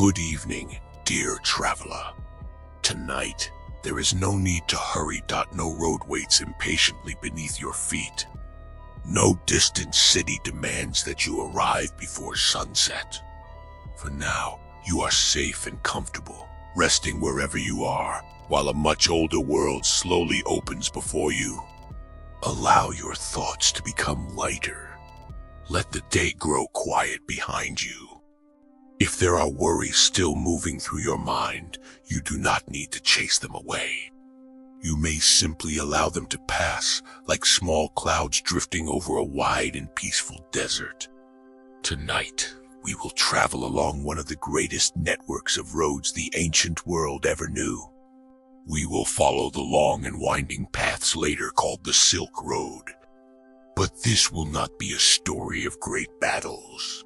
Good evening, dear traveler. Tonight, there is no need to hurry. No road waits impatiently beneath your feet. No distant city demands that you arrive before sunset. For now, you are safe and comfortable, resting wherever you are, while a much older world slowly opens before you. Allow your thoughts to become lighter. Let the day grow quiet behind you. If there are worries still moving through your mind, you do not need to chase them away. You may simply allow them to pass, like small clouds drifting over a wide and peaceful desert. Tonight, we will travel along one of the greatest networks of roads the ancient world ever knew. We will follow the long and winding paths later called the Silk Road. But this will not be a story of great battles.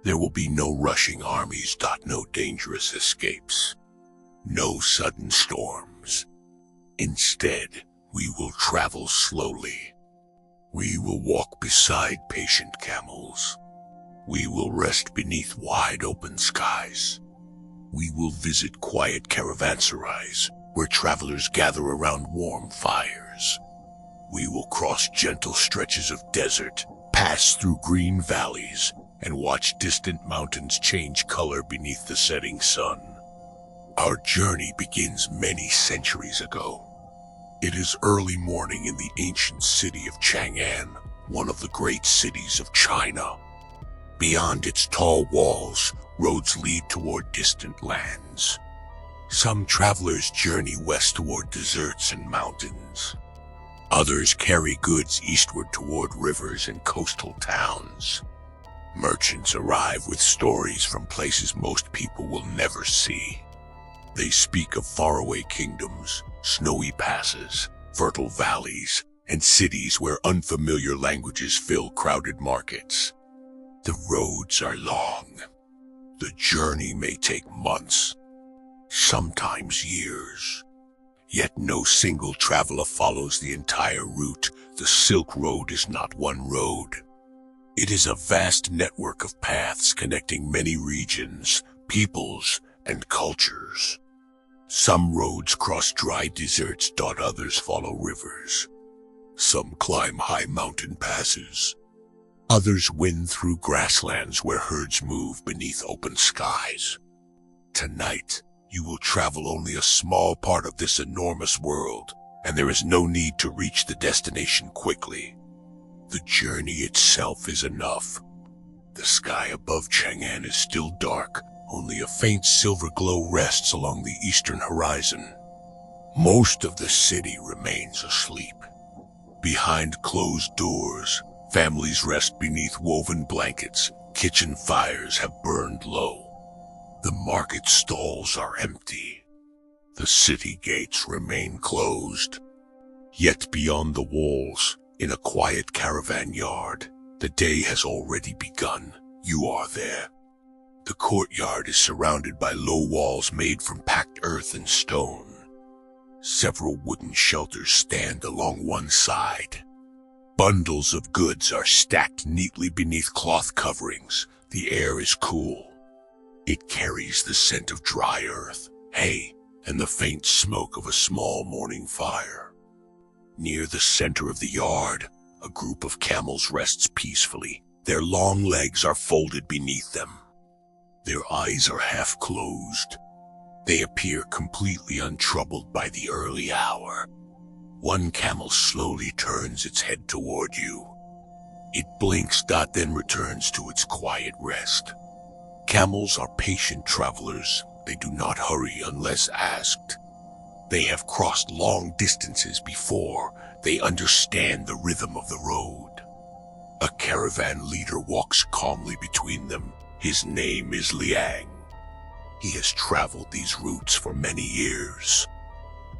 There will be no rushing armies. No dangerous escapes. No sudden storms. Instead, we will travel slowly. We will walk beside patient camels. We will rest beneath wide open skies. We will visit quiet caravanserais, where travelers gather around warm fires. We will cross gentle stretches of desert, pass through green valleys, and watch distant mountains change color beneath the setting sun. Our journey begins many centuries ago. It is early morning in the ancient city of Chang'an, one of the great cities of China. Beyond its tall walls, roads lead toward distant lands. Some travelers journey west toward deserts and mountains. Others carry goods eastward toward rivers and coastal towns. Merchants arrive with stories from places most people will never see. They speak of faraway kingdoms, snowy passes, fertile valleys, and cities where unfamiliar languages fill crowded markets. The roads are long. The journey may take months, sometimes years. Yet no single traveler follows the entire route. The Silk Road is not one road. It is a vast network of paths connecting many regions, peoples, and cultures. Some roads cross dry deserts. Others follow rivers. Some climb high mountain passes. Others wind through grasslands where herds move beneath open skies. Tonight, you will travel only a small part of this enormous world, and there is no need to reach the destination quickly. The journey itself is enough. The sky above Chang'an is still dark. Only a faint silver glow rests along the eastern horizon. Most of the city remains asleep. Behind closed doors, families rest beneath woven blankets. Kitchen fires have burned low. The market stalls are empty. The city gates remain closed. Yet beyond the walls, in a quiet caravan yard, the day has already begun. You are there. The courtyard is surrounded by low walls made from packed earth and stone. Several wooden shelters stand along one side. Bundles of goods are stacked neatly beneath cloth coverings. The air is cool. It carries the scent of dry earth, hay, and the faint smoke of a small morning fire. Near the center of the yard, a group of camels rests peacefully. Their long legs are folded beneath them. Their eyes are half closed. They appear completely untroubled by the early hour. One camel slowly turns its head toward you. It blinks, then returns to its quiet rest. Camels are patient travelers. They do not hurry unless asked. They have crossed long distances before. They understand the rhythm of the road. A caravan leader walks calmly between them. His name is Liang. He has traveled these routes for many years.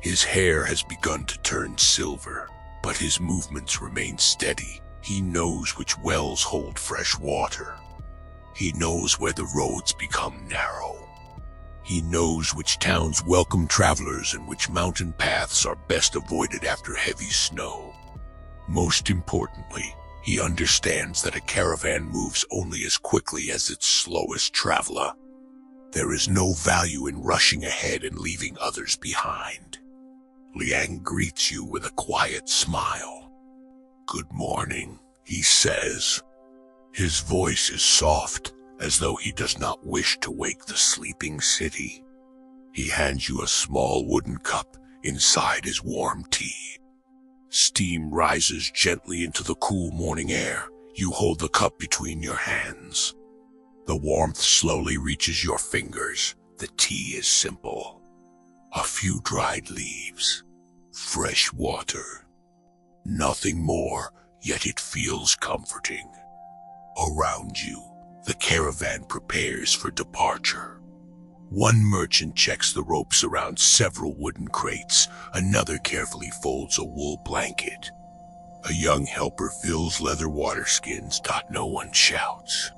His hair has begun to turn silver, but his movements remain steady. He knows which wells hold fresh water. He knows where the roads become narrow. He knows which towns welcome travelers and which mountain paths are best avoided after heavy snow. Most importantly, he understands that a caravan moves only as quickly as its slowest traveler. There is no value in rushing ahead and leaving others behind. Liang greets you with a quiet smile. "Good morning," he says. His voice is soft, as though he does not wish to wake the sleeping city. He hands you a small wooden cup. Inside is warm tea. Steam rises gently into the cool morning air. You hold the cup between your hands. The warmth slowly reaches your fingers. The tea is simple. A few dried leaves, fresh water. Nothing more, yet it feels comforting. Around you, the caravan prepares for departure. One merchant checks the ropes around several wooden crates. Another carefully folds a wool blanket. A young helper fills leather water skins. No one shouts.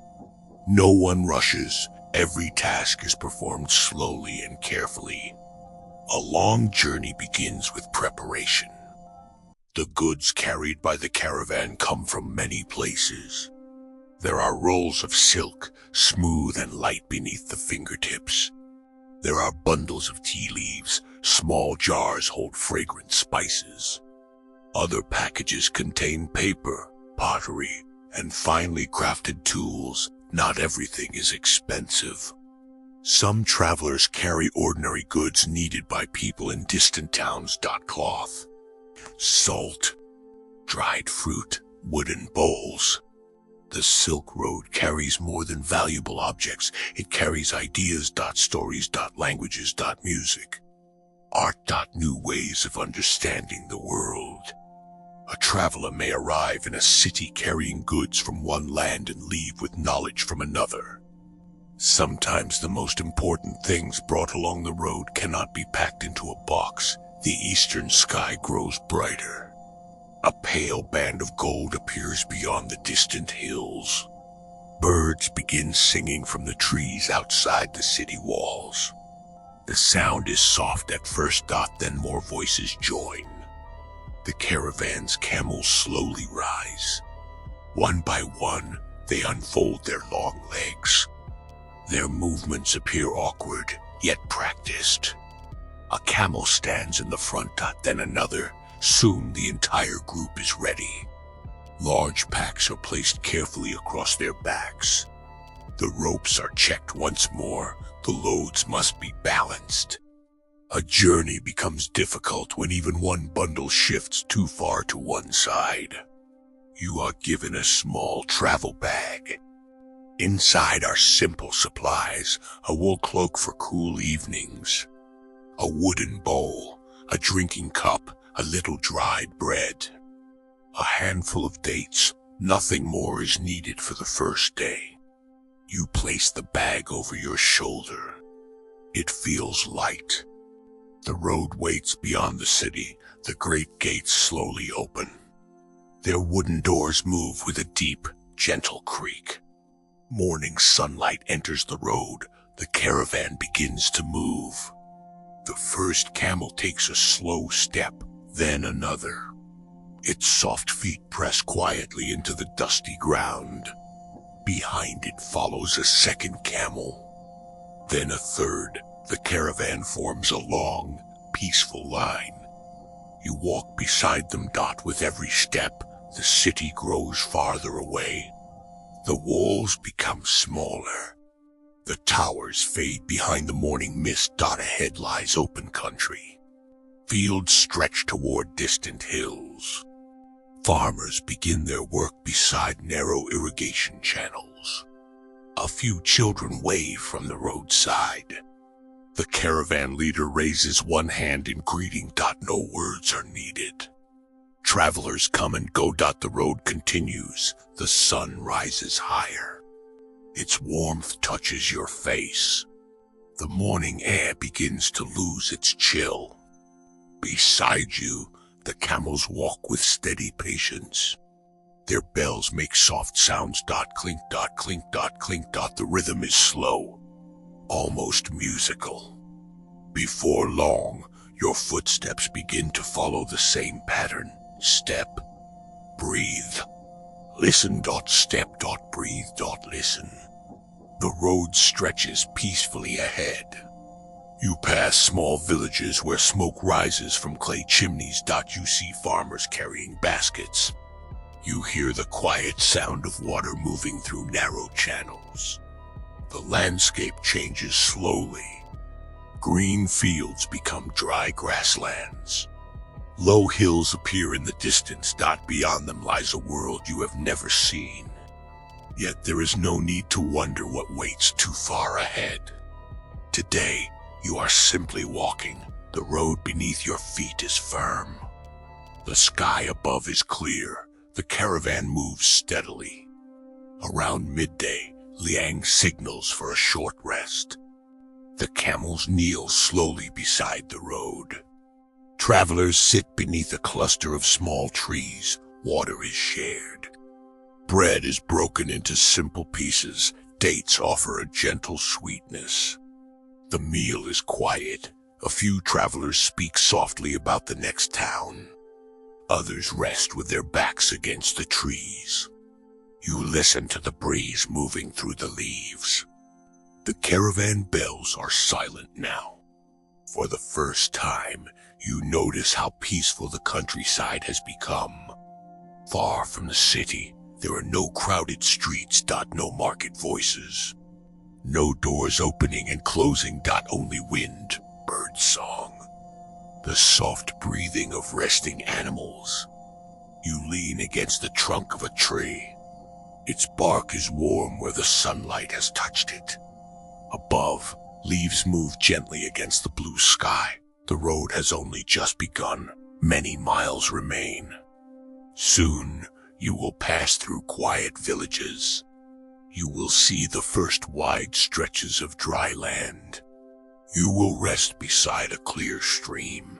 No one rushes. Every task is performed slowly and carefully. A long journey begins with preparation. The goods carried by the caravan come from many places. There are rolls of silk, smooth and light beneath the fingertips. There are bundles of tea leaves. Small jars hold fragrant spices. Other packages contain paper, pottery, and finely crafted tools. Not everything is expensive. Some travelers carry ordinary goods needed by people in distant towns. Cloth, salt, dried fruit, wooden bowls. The Silk Road carries more than valuable objects. It carries ideas. Stories. Languages. Music. Art. New ways of understanding the world. A traveler may arrive in a city carrying goods from one land and leave with knowledge from another. Sometimes the most important things brought along the road cannot be packed into a box. The eastern sky grows brighter. A pale band of gold appears beyond the distant hills. Birds begin singing from the trees outside the city walls. The sound is soft at first. Then more voices join. The caravan's camels slowly rise. One by one, they unfold their long legs. Their movements appear awkward, yet practiced. A camel stands in the front. Then another. Soon the entire group is ready. Large packs are placed carefully across their backs. The ropes are checked once more. The loads must be balanced. A journey becomes difficult when even one bundle shifts too far to one side. You are given a small travel bag. Inside are simple supplies, a wool cloak for cool evenings, a wooden bowl, a drinking cup, a little dried bread, a handful of dates. Nothing more is needed for the first day. You place the bag over your shoulder. It feels light. The road waits beyond the city. The great gates slowly open. Their wooden doors move with a deep, gentle creak. Morning sunlight enters the road. The caravan begins to move. The first camel takes a slow step. Then another. Its soft feet press quietly into the dusty ground. Behind it follows a second camel. Then a third. The caravan forms a long, peaceful line. You walk beside them. With every step, the city grows farther away. The walls become smaller. The towers fade behind the morning mist. Ahead lies open country. Fields stretch toward distant hills. Farmers begin their work beside narrow irrigation channels. A few children wave from the roadside. The caravan leader raises one hand in greeting. No words are needed. Travelers come and go. The road continues. The sun rises higher. Its warmth touches your face. The morning air begins to lose its chill. Beside you, the camels walk with steady patience. Their bells make soft sounds. Clink, clink, clink. The rhythm is slow, almost musical. Before long, your footsteps begin to follow the same pattern. Step, breathe, listen. Step, breathe, listen. The road stretches peacefully ahead. You pass small villages where smoke rises from clay chimneys. You see farmers carrying baskets. You hear the quiet sound of water moving through narrow channels. The landscape changes slowly. Green fields become dry grasslands. Low hills appear in the distance. Beyond them lies a world you have never seen. Yet there is no need to wonder what waits too far ahead. Today, you are simply walking. The road beneath your feet is firm. The sky above is clear. The caravan moves steadily. Around midday, Liang signals for a short rest. The camels kneel slowly beside the road. Travelers sit beneath a cluster of small trees. Water is shared. Bread is broken into simple pieces. Dates offer a gentle sweetness. The meal is quiet. A few travelers speak softly about the next town. Others rest with their backs against the trees. You listen to the breeze moving through the leaves. The caravan bells are silent now. For the first time, you notice how peaceful the countryside has become. Far from the city, there are no crowded streets. No market voices. No doors opening and closing. Only wind, bird song. The soft breathing of resting animals. You lean against the trunk of a tree. Its bark is warm where the sunlight has touched it. Above, leaves move gently against the blue sky. The road has only just begun. Many miles remain. Soon, you will pass through quiet villages. You will see the first wide stretches of dry land. You will rest beside a clear stream.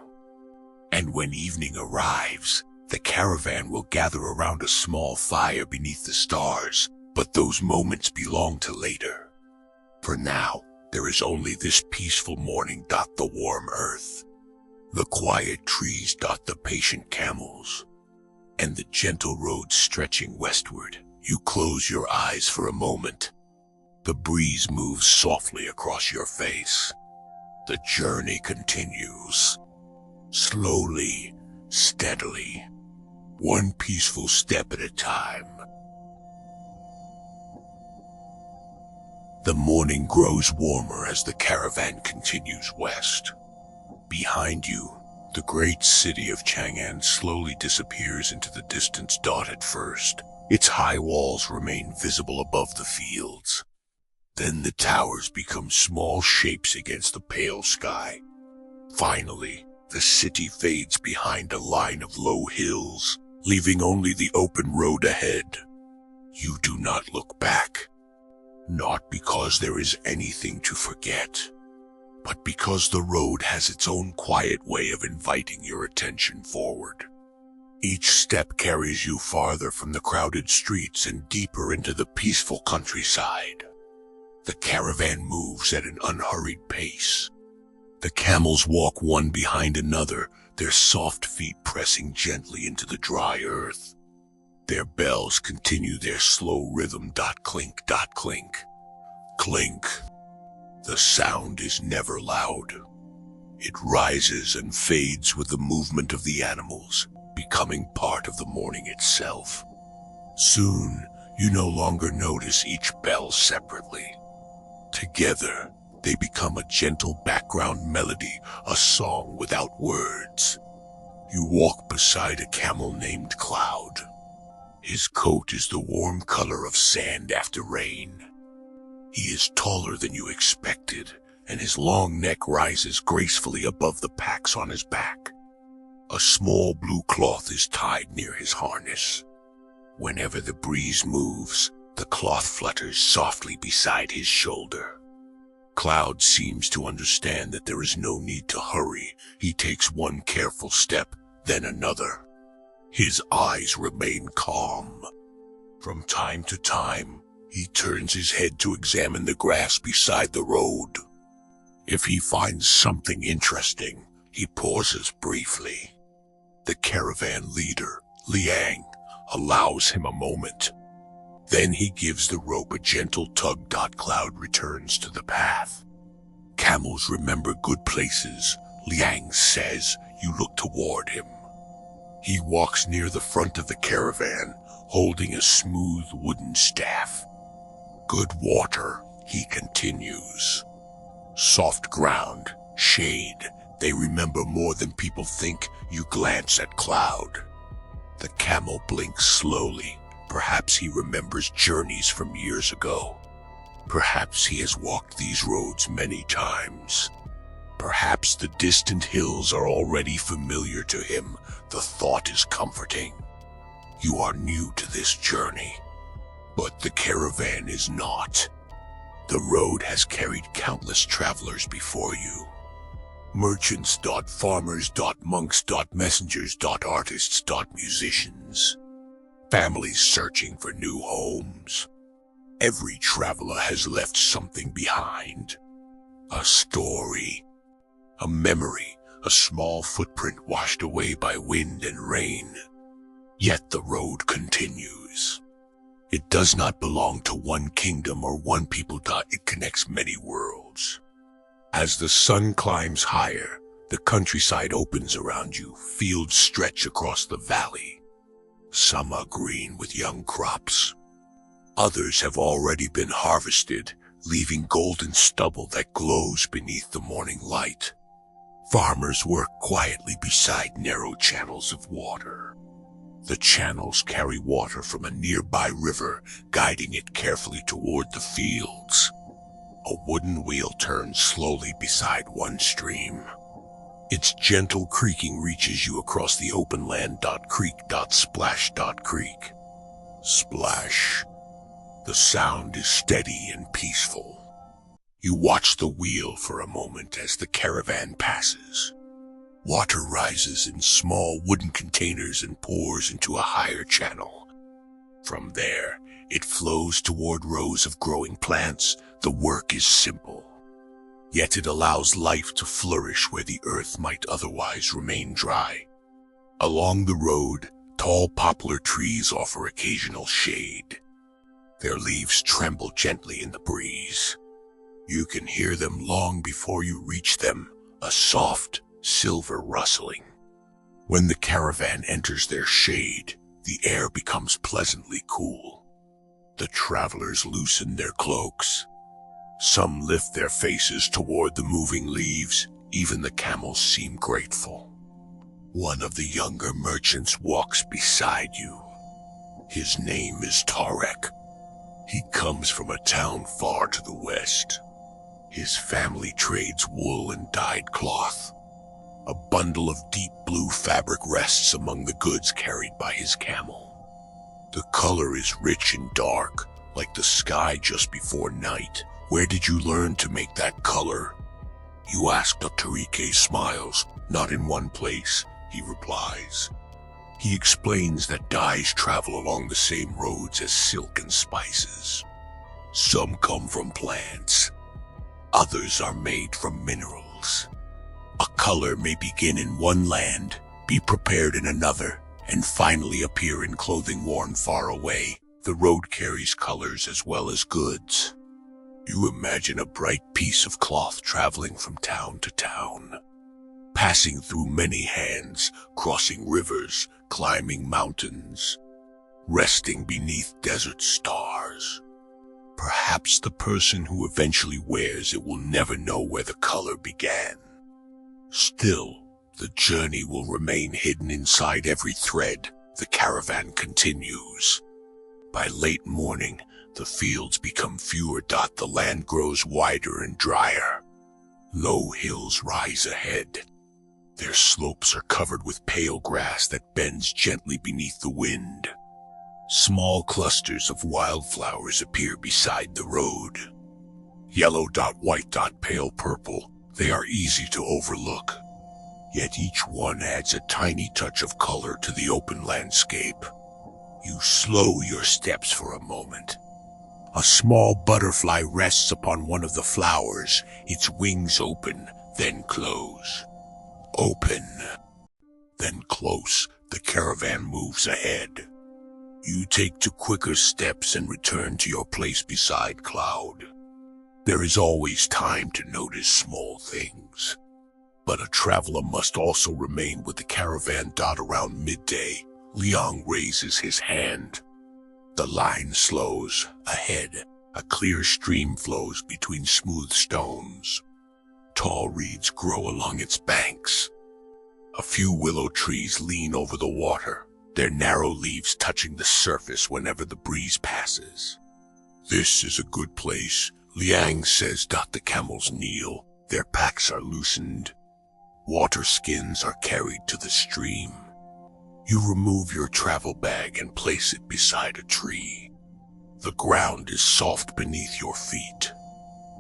And when evening arrives, the caravan will gather around a small fire beneath the stars. But those moments belong to later. For now, there is only this peaceful morning. The warm earth, the quiet trees. The patient camels, and the gentle road stretching westward. You close your eyes for a moment. The breeze moves softly across your face. The journey continues. Slowly, steadily. One peaceful step at a time. The morning grows warmer as the caravan continues west. Behind you, the great city of Chang'an slowly disappears into the distance. At first, its high walls remain visible above the fields. Then the towers become small shapes against the pale sky. Finally, the city fades behind a line of low hills, leaving only the open road ahead. You do not look back. Not because there is anything to forget, but because the road has its own quiet way of inviting your attention forward. Each step carries you farther from the crowded streets and deeper into the peaceful countryside. The caravan moves at an unhurried pace. The camels walk one behind another, their soft feet pressing gently into the dry earth. Their bells continue their slow rhythm. Clink, clink, clink. The sound is never loud. It rises and fades with the movement of the animals, becoming part of the morning itself. Soon, you no longer notice each bell separately. Together, they become a gentle background melody, a song without words. You walk beside a camel named Cloud. His coat is the warm color of sand after rain. He is taller than you expected, and his long neck rises gracefully above the packs on his back. A small blue cloth is tied near his harness. Whenever the breeze moves, the cloth flutters softly beside his shoulder. Cloud seems to understand that there is no need to hurry. He takes one careful step, then another. His eyes remain calm. From time to time, he turns his head to examine the grass beside the road. If he finds something interesting, he pauses briefly. The caravan leader, Liang, allows him a moment. Then he gives the rope a gentle tug. Cloud returns to the path. Camels remember good places, Liang says. You look toward him. He walks near the front of the caravan, holding a smooth wooden staff. Good water, he continues. Soft ground, shade, they remember more than people think. You glance at Cloud. The camel blinks slowly. Perhaps he remembers journeys from years ago. Perhaps he has walked these roads many times. Perhaps the distant hills are already familiar to him. The thought is comforting. You are new to this journey, but the caravan is not. The road has carried countless travelers before you. Merchants, farmers, monks, messengers, artists, musicians. Families searching for new homes. Every traveler has left something behind. A story, a memory, a small footprint washed away by wind and rain. Yet the road continues. It does not belong to one kingdom or one people. It connects many worlds. As the sun climbs higher, the countryside opens around you. Fields stretch across the valley. Some are green with young crops. Others have already been harvested, leaving golden stubble that glows beneath the morning light. Farmers work quietly beside narrow channels of water. The channels carry water from a nearby river, guiding it carefully toward the fields. A wooden wheel turns slowly beside one stream. Its gentle creaking reaches you across the open land. Creak, splash, creak. Splash. The sound is steady and peaceful. You watch the wheel for a moment as the caravan passes. Water rises in small wooden containers and pours into a higher channel. From there, it flows toward rows of growing plants. The work is simple, yet it allows life to flourish where the earth might otherwise remain dry. Along the road, tall poplar trees offer occasional shade. Their leaves tremble gently in the breeze. You can hear them long before you reach them, a soft, silver rustling. When the caravan enters their shade, the air becomes pleasantly cool. The travelers loosen their cloaks. Some lift their faces toward the moving leaves. Even the camels seem grateful. One of the younger merchants walks beside you. His name is Tarek. He comes from a town far to the west. His family trades wool and dyed cloth. A bundle of deep blue fabric rests among the goods carried by his camel. The color is rich and dark, like the sky just before night. Where did you learn to make that color? You ask. Tarike smiles. Not in one place, he replies. He explains that dyes travel along the same roads as silk and spices. Some come from plants. Others are made from minerals. A color may begin in one land, be prepared in another, and finally appear in clothing worn far away. The road carries colors as well as goods. You imagine a bright piece of cloth traveling from town to town, passing through many hands, crossing rivers, climbing mountains, resting beneath desert stars. Perhaps the person who eventually wears it will never know where the color began. Still, the journey will remain hidden inside every thread. The caravan continues. By late morning, the fields become fewer. The land grows wider and drier. Low hills rise ahead. Their slopes are covered with pale grass that bends gently beneath the wind. Small clusters of wildflowers appear beside the road. Yellow, white, pale purple. They are easy to overlook. Yet each one adds a tiny touch of color to the open landscape. You slow your steps for a moment. A small butterfly rests upon one of the flowers. Its wings open, then close. Open, then close. The caravan moves ahead. You take two quicker steps and return to your place beside Cloud. There is always time to notice small things. But a traveler must also remain with the caravan. Around midday, Liang raises his hand. The line slows. Ahead, a clear stream flows between smooth stones. Tall reeds grow along its banks. A few willow trees lean over the water, their narrow leaves touching the surface whenever the breeze passes. This is a good place, Liang says. The camels kneel. Their packs are loosened. Water skins are carried to the stream. You remove your travel bag and place it beside a tree. The ground is soft beneath your feet.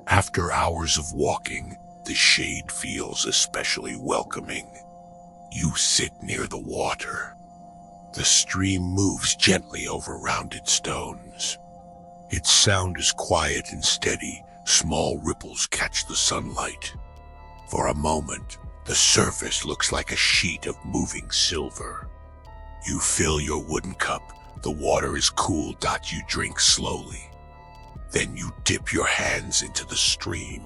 After hours of walking, the shade feels especially welcoming. You sit near the water. The stream moves gently over rounded stones. Its sound is quiet and steady. Small ripples catch the sunlight. For a moment, the surface looks like a sheet of moving silver. You fill your wooden cup. The water is cool. You drink slowly. Then you dip your hands into the stream.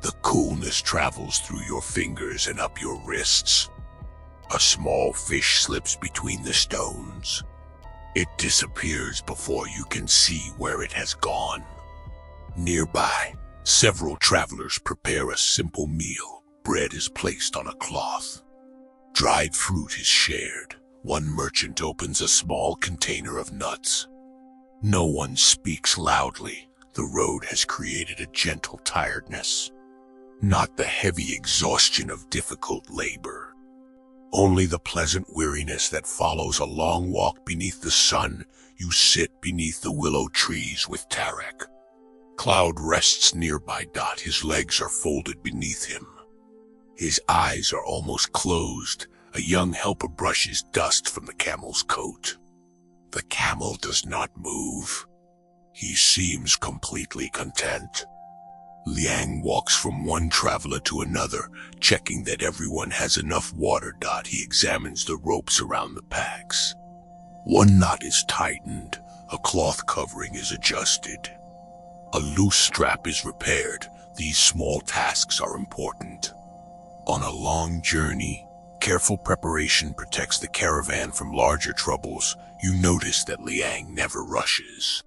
The coolness travels through your fingers and up your wrists. A small fish slips between the stones. It disappears before you can see where it has gone. Nearby, several travelers prepare a simple meal. Bread is placed on a cloth. Dried fruit is shared. One merchant opens a small container of nuts. No one speaks loudly. The road has created a gentle tiredness, not the heavy exhaustion of difficult labor. Only the pleasant weariness that follows a long walk beneath the sun. You sit beneath the willow trees with Tarek. Cloud rests nearby. His legs are folded beneath him. His eyes are almost closed. A young helper brushes dust from the camel's coat. The camel does not move. He seems completely content. Liang walks from one traveler to another, checking that everyone has enough water. He examines the ropes around the packs. One knot is tightened. A cloth covering is adjusted. A loose strap is repaired. These small tasks are important. On a long journey, careful preparation protects the caravan from larger troubles. You notice that Liang never rushes.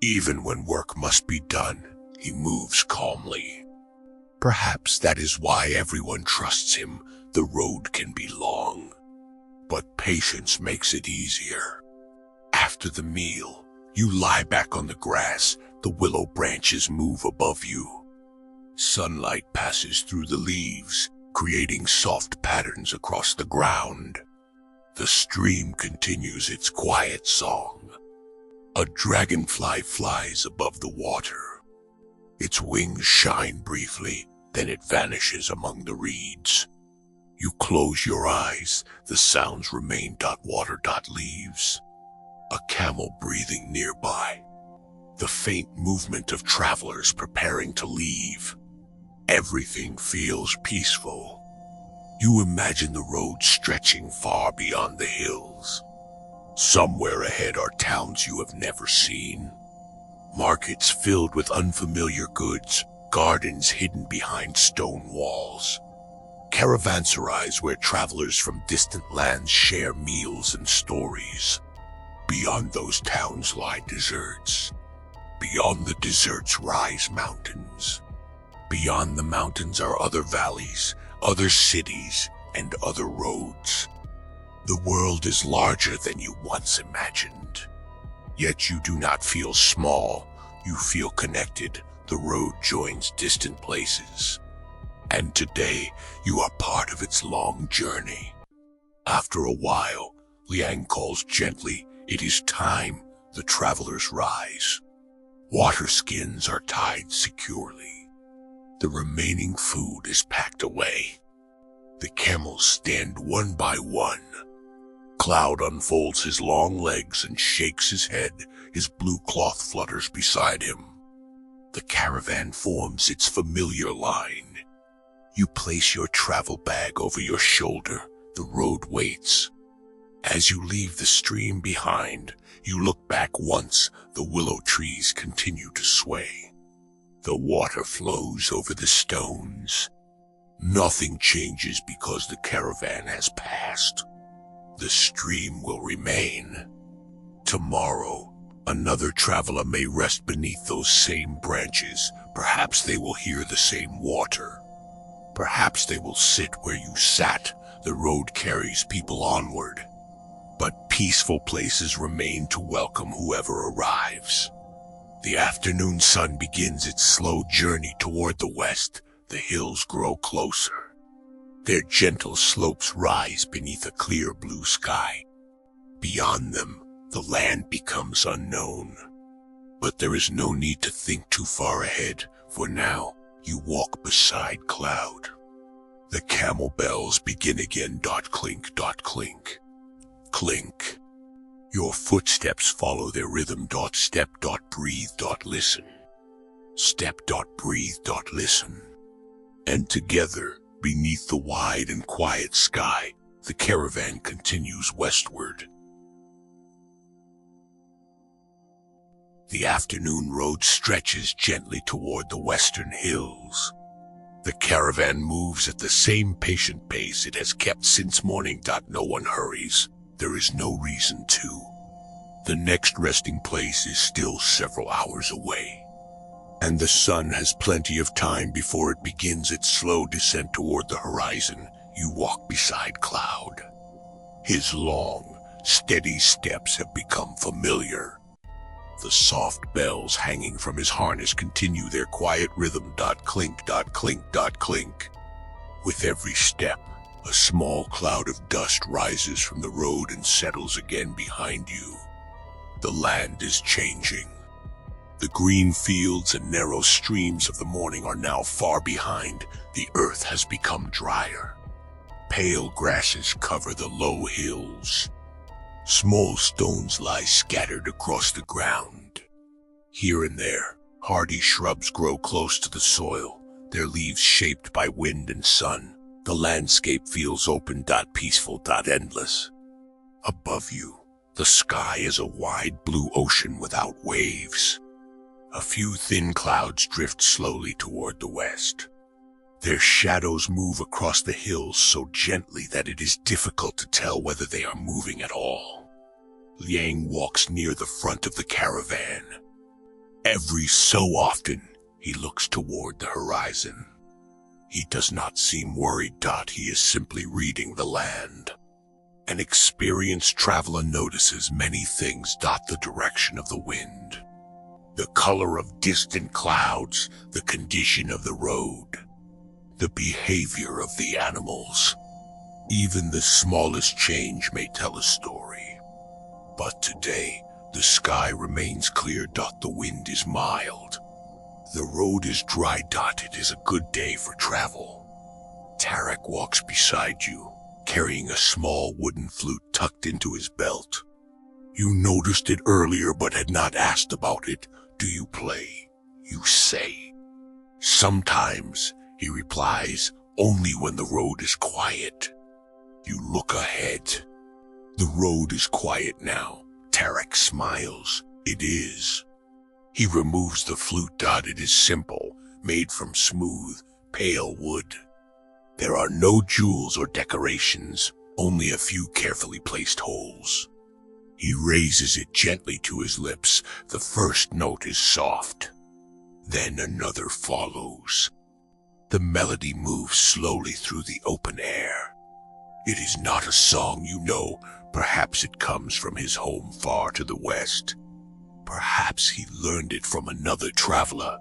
Even when work must be done, he moves calmly. Perhaps that is why everyone trusts him. The road can be long, but patience makes it easier. After the meal, you lie back on the grass. The willow branches move above you. Sunlight passes through the leaves, creating soft patterns across the ground. The stream continues its quiet song. A dragonfly flies above the water. Its wings shine briefly, then it vanishes among the reeds. You close your eyes. The sounds remain. Water. Leaves. A camel breathing nearby. The faint movement of travelers preparing to leave. Everything feels peaceful. You imagine the road stretching far beyond the hills. Somewhere ahead are towns you have never seen. Markets filled with unfamiliar goods, gardens hidden behind stone walls. Caravanserais where travelers from distant lands share meals and stories. Beyond those towns lie deserts. Beyond the deserts rise mountains. Beyond the mountains are other valleys, other cities, and other roads. The world is larger than you once imagined. Yet you do not feel small, you feel connected. The road joins distant places. And today, you are part of its long journey. After a while, Liang calls gently. It is time. The travelers rise. Water skins are tied securely. The remaining food is packed away. The camels stand one by one. Cloud unfolds his long legs and shakes his head. His blue cloth flutters beside him. The caravan forms its familiar line. You place your travel bag over your shoulder. The road waits. As you leave the stream behind, you look back once. The willow trees continue to sway. The water flows over the stones. Nothing changes because the caravan has passed. The stream will remain. Tomorrow, another traveler may rest beneath those same branches. Perhaps they will hear the same water. Perhaps they will sit where you sat. The road carries people onward. But peaceful places remain to welcome whoever arrives. The afternoon sun begins its slow journey toward the west. The hills grow closer. Their gentle slopes rise beneath a clear blue sky. Beyond them, the land becomes unknown. But there is no need to think too far ahead, for now you walk beside cloud. The camel bells begin again. Clink, clink. Clink. Your footsteps follow their rhythm. Step, breathe, listen. Step, breathe, listen. And together, beneath the wide and quiet sky, the caravan continues westward. The afternoon road stretches gently toward the western hills. The caravan moves at the same patient pace it has kept since morning. No one hurries. There is no reason to. The next resting place is still several hours away, and the sun has plenty of time before it begins its slow descent toward the horizon. You walk beside Cloud. His long, steady steps have become familiar. The soft bells hanging from his harness continue their quiet rhythm. Clink, clink, clink. With every step, a small cloud of dust rises from the road and settles again behind you. The land is changing. The green fields and narrow streams of the morning are now far behind. The earth has become drier. Pale grasses cover the low hills. Small stones lie scattered across the ground. Here and there, hardy shrubs grow close to the soil, their leaves shaped by wind and sun. The landscape feels open, peaceful, endless. Above you, the sky is a wide blue ocean without waves. A few thin clouds drift slowly toward the west. Their shadows move across the hills so gently that it is difficult to tell whether they are moving at all. Liang walks near the front of the caravan. Every so often, he looks toward the horizon. He does not seem worried. He is simply reading the land. An experienced traveler notices many things. The direction of the wind, the color of distant clouds, the condition of the road, the behavior of the animals. Even the smallest change may tell a story. But today, the sky remains clear. The wind is mild. The road is dry. It is a good day for travel. Tarek walks beside you, carrying a small wooden flute tucked into his belt. You noticed it earlier but had not asked about it. Do you play? You say. Sometimes, he replies, only when the road is quiet. You look ahead. The road is quiet now. Tarek smiles. It is. He removes the flute. It is simple, made from smooth, pale wood. There are no jewels or decorations, only a few carefully placed holes. He raises it gently to his lips. The first note is soft. Then another follows. The melody moves slowly through the open air. It is not a song you know. Perhaps it comes from his home far to the west. Perhaps he learned it from another traveler.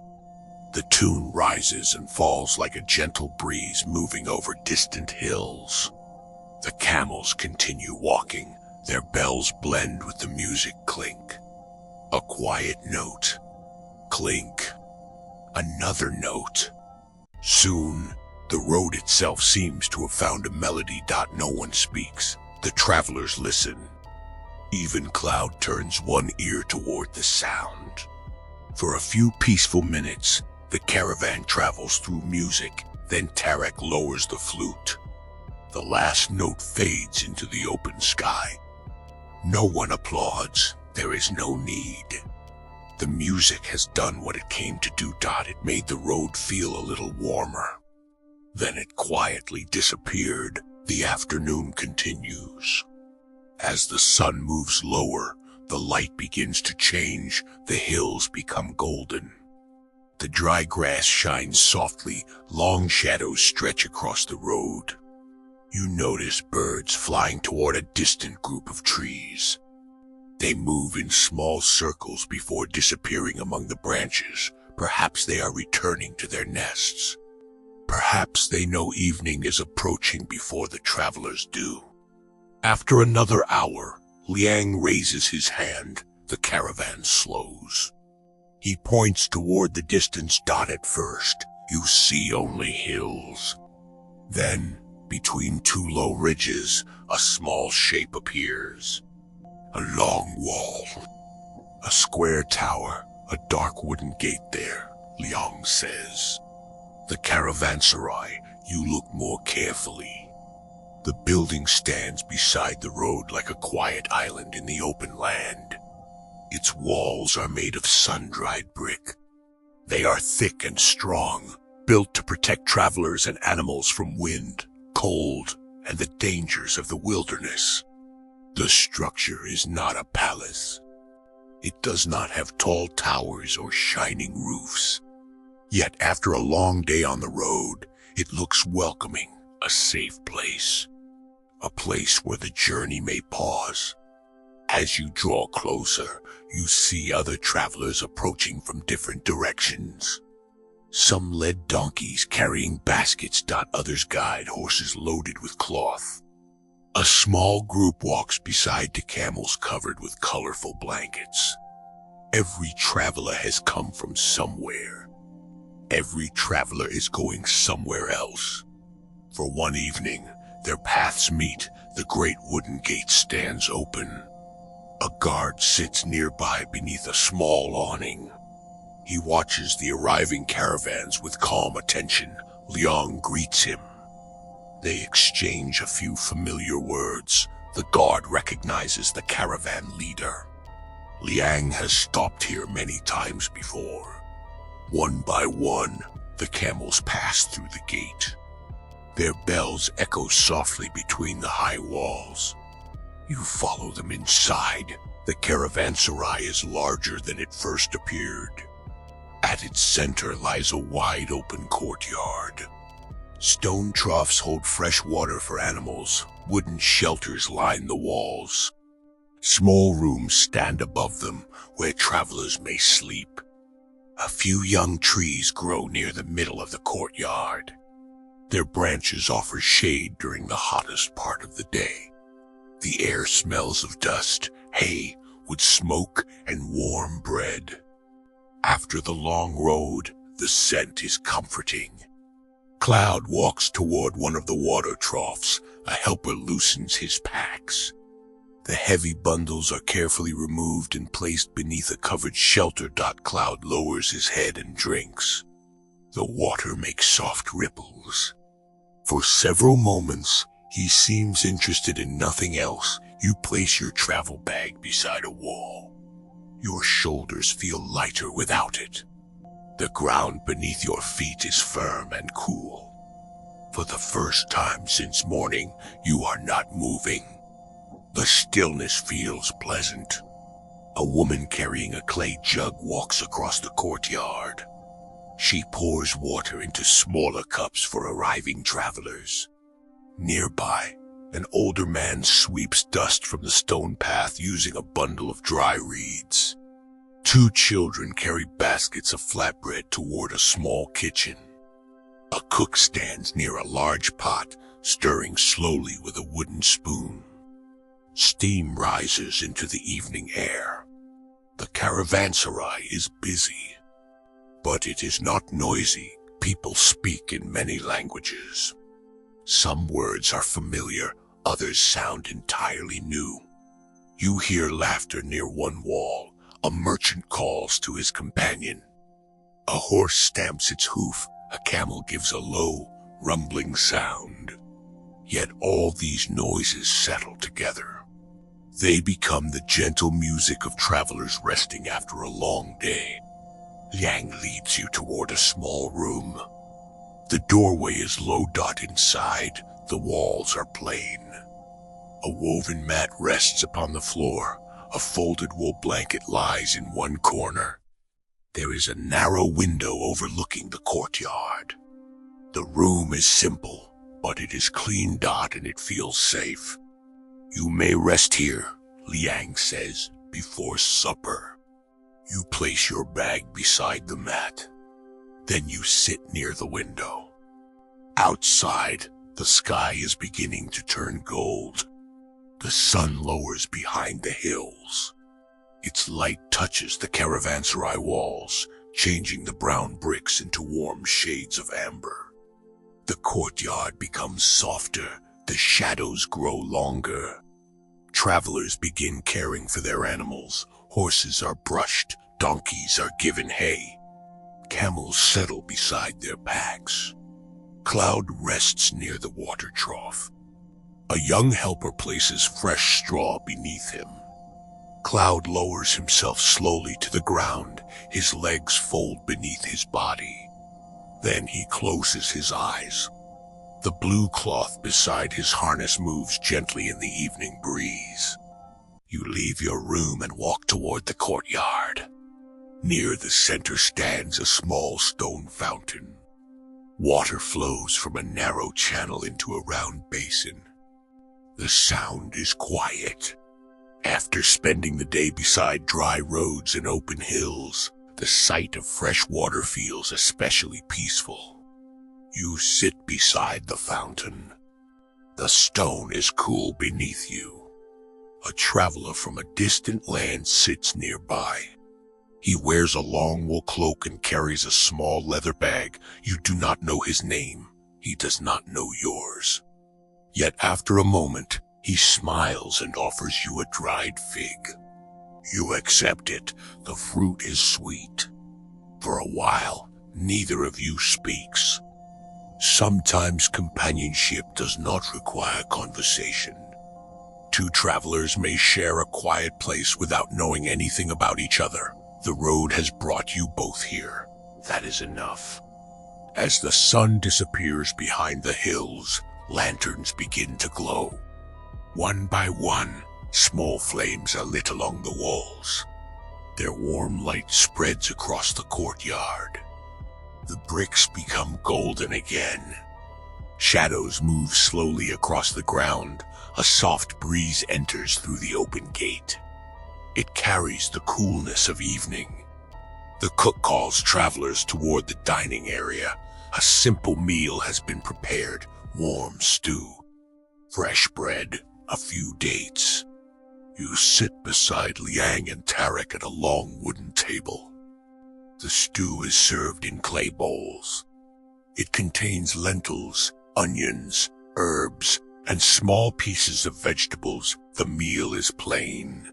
The tune rises and falls like a gentle breeze moving over distant hills. The camels continue walking. Their bells blend with the music. Clink. A quiet note. Clink. Another note. Soon, the road itself seems to have found a melody. No one speaks. The travelers listen. Even Cloud turns one ear toward the sound. For a few peaceful minutes, the caravan travels through music. Then Tarek lowers the flute. The last note fades into the open sky. No one applauds. There is no need. The music has done what it came to do. It made the road feel a little warmer. Then it quietly disappeared. The afternoon continues. As the sun moves lower, the light begins to change. The hills become golden. The dry grass shines softly. Long shadows stretch across the road. You notice birds flying toward a distant group of trees. They move in small circles before disappearing among the branches. Perhaps they are returning to their nests. Perhaps they know evening is approaching before the travelers do. After another hour, Liang raises his hand. The caravan slows. He points toward the distance. At first, you see only hills. Then, between two low ridges, a small shape appears. A long wall. A square tower. A dark wooden gate there, Liang says. The caravanserai. You look more carefully. The building stands beside the road like a quiet island in the open land. Its walls are made of sun-dried brick. They are thick and strong, built to protect travelers and animals from wind, cold, and the dangers of the wilderness. The structure is not a palace. It does not have tall towers or shining roofs. Yet after a long day on the road, it looks welcoming, a safe place. A place where the journey may pause. As you draw closer, you see other travelers approaching from different directions. Some led donkeys carrying baskets. Others guide horses loaded with cloth. A small group walks beside the camels covered with colorful blankets. Every traveler has come from somewhere. Every traveler is going somewhere else. For one evening, their paths meet. The great wooden gate stands open. A guard sits nearby beneath a small awning. He watches the arriving caravans with calm attention. Liang greets him. They exchange a few familiar words. The guard recognizes the caravan leader. Liang has stopped here many times before. One by one, the camels pass through the gate. Their bells echo softly between the high walls. You follow them inside. The caravanserai is larger than it first appeared. At its center lies a wide-open courtyard. Stone troughs hold fresh water for animals. Wooden shelters line the walls. Small rooms stand above them where travelers may sleep. A few young trees grow near the middle of the courtyard. Their branches offer shade during the hottest part of the day. The air smells of dust, hay, wood smoke, and warm bread. After the long road, the scent is comforting. Cloud walks toward one of the water troughs. A helper loosens his packs. The heavy bundles are carefully removed and placed beneath a covered shelter. Cloud lowers his head and drinks. The water makes soft ripples. For several moments, he seems interested in nothing else. You place your travel bag beside a wall. Your shoulders feel lighter without it. The ground beneath your feet is firm and cool. For the first time since morning, you are not moving. The stillness feels pleasant. A woman carrying a clay jug walks across the courtyard. She pours water into smaller cups for arriving travelers. Nearby, an older man sweeps dust from the stone path using a bundle of dry reeds. Two children carry baskets of flatbread toward a small kitchen. A cook stands near a large pot, stirring slowly with a wooden spoon. Steam rises into the evening air. The caravanserai is busy. But it is not noisy. People speak in many languages. Some words are familiar, others sound entirely new. You hear laughter near one wall. A merchant calls to his companion. A horse stamps its hoof. A camel gives a low, rumbling sound. Yet all these noises settle together. They become the gentle music of travelers resting after a long day. Liang leads you toward a small room. The doorway is low. Inside, the walls are plain. A woven mat rests upon the floor. A folded wool blanket lies in one corner. There is a narrow window overlooking the courtyard. The room is simple, but it is clean. And it feels safe. You may rest here, Liang says, before supper. You place your bag beside the mat. Then you sit near the window. Outside, the sky is beginning to turn gold. The sun lowers behind the hills. Its light touches the caravanserai walls, changing the brown bricks into warm shades of amber. The courtyard becomes softer. The shadows grow longer. Travelers begin caring for their animals. Horses are brushed. Donkeys are given hay. Camels settle beside their packs. Cloud rests near the water trough. A young helper places fresh straw beneath him. Cloud lowers himself slowly to the ground. His legs fold beneath his body. Then he closes his eyes. The blue cloth beside his harness moves gently in the evening breeze. You leave your room and walk toward the courtyard. Near the center stands a small stone fountain. Water flows from a narrow channel into a round basin. The sound is quiet. After spending the day beside dry roads and open hills, the sight of fresh water feels especially peaceful. You sit beside the fountain. The stone is cool beneath you. A traveler from a distant land sits nearby. He wears a long wool cloak and carries a small leather bag. You do not know his name. He does not know yours. Yet after a moment, he smiles and offers you a dried fig. You accept it. The fruit is sweet. For a while, neither of you speaks. Sometimes companionship does not require conversation. Two travelers may share a quiet place without knowing anything about each other. The road has brought you both here. That is enough. As the sun disappears behind the hills, lanterns begin to glow. One by one, small flames are lit along the walls. Their warm light spreads across the courtyard. The bricks become golden again. Shadows move slowly across the ground. A soft breeze enters through the open gate. It carries the coolness of evening. The cook calls travelers toward the dining area. A simple meal has been prepared: warm stew, fresh bread, a few dates. You sit beside Liang and Tarek at a long wooden table. The stew is served in clay bowls. It contains lentils, onions, herbs, and small pieces of vegetables. The meal is plain.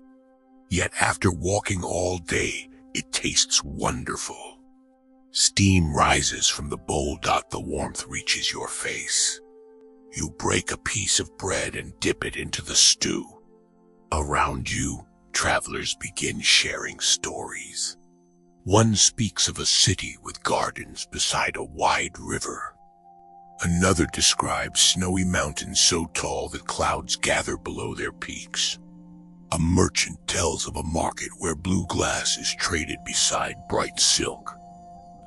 Yet after walking all day, it tastes wonderful. Steam rises from the bowl. The warmth reaches your face. You break a piece of bread and dip it into the stew. Around you, travelers begin sharing stories. One speaks of a city with gardens beside a wide river. Another describes snowy mountains so tall that clouds gather below their peaks. A merchant tells of a market where blue glass is traded beside bright silk.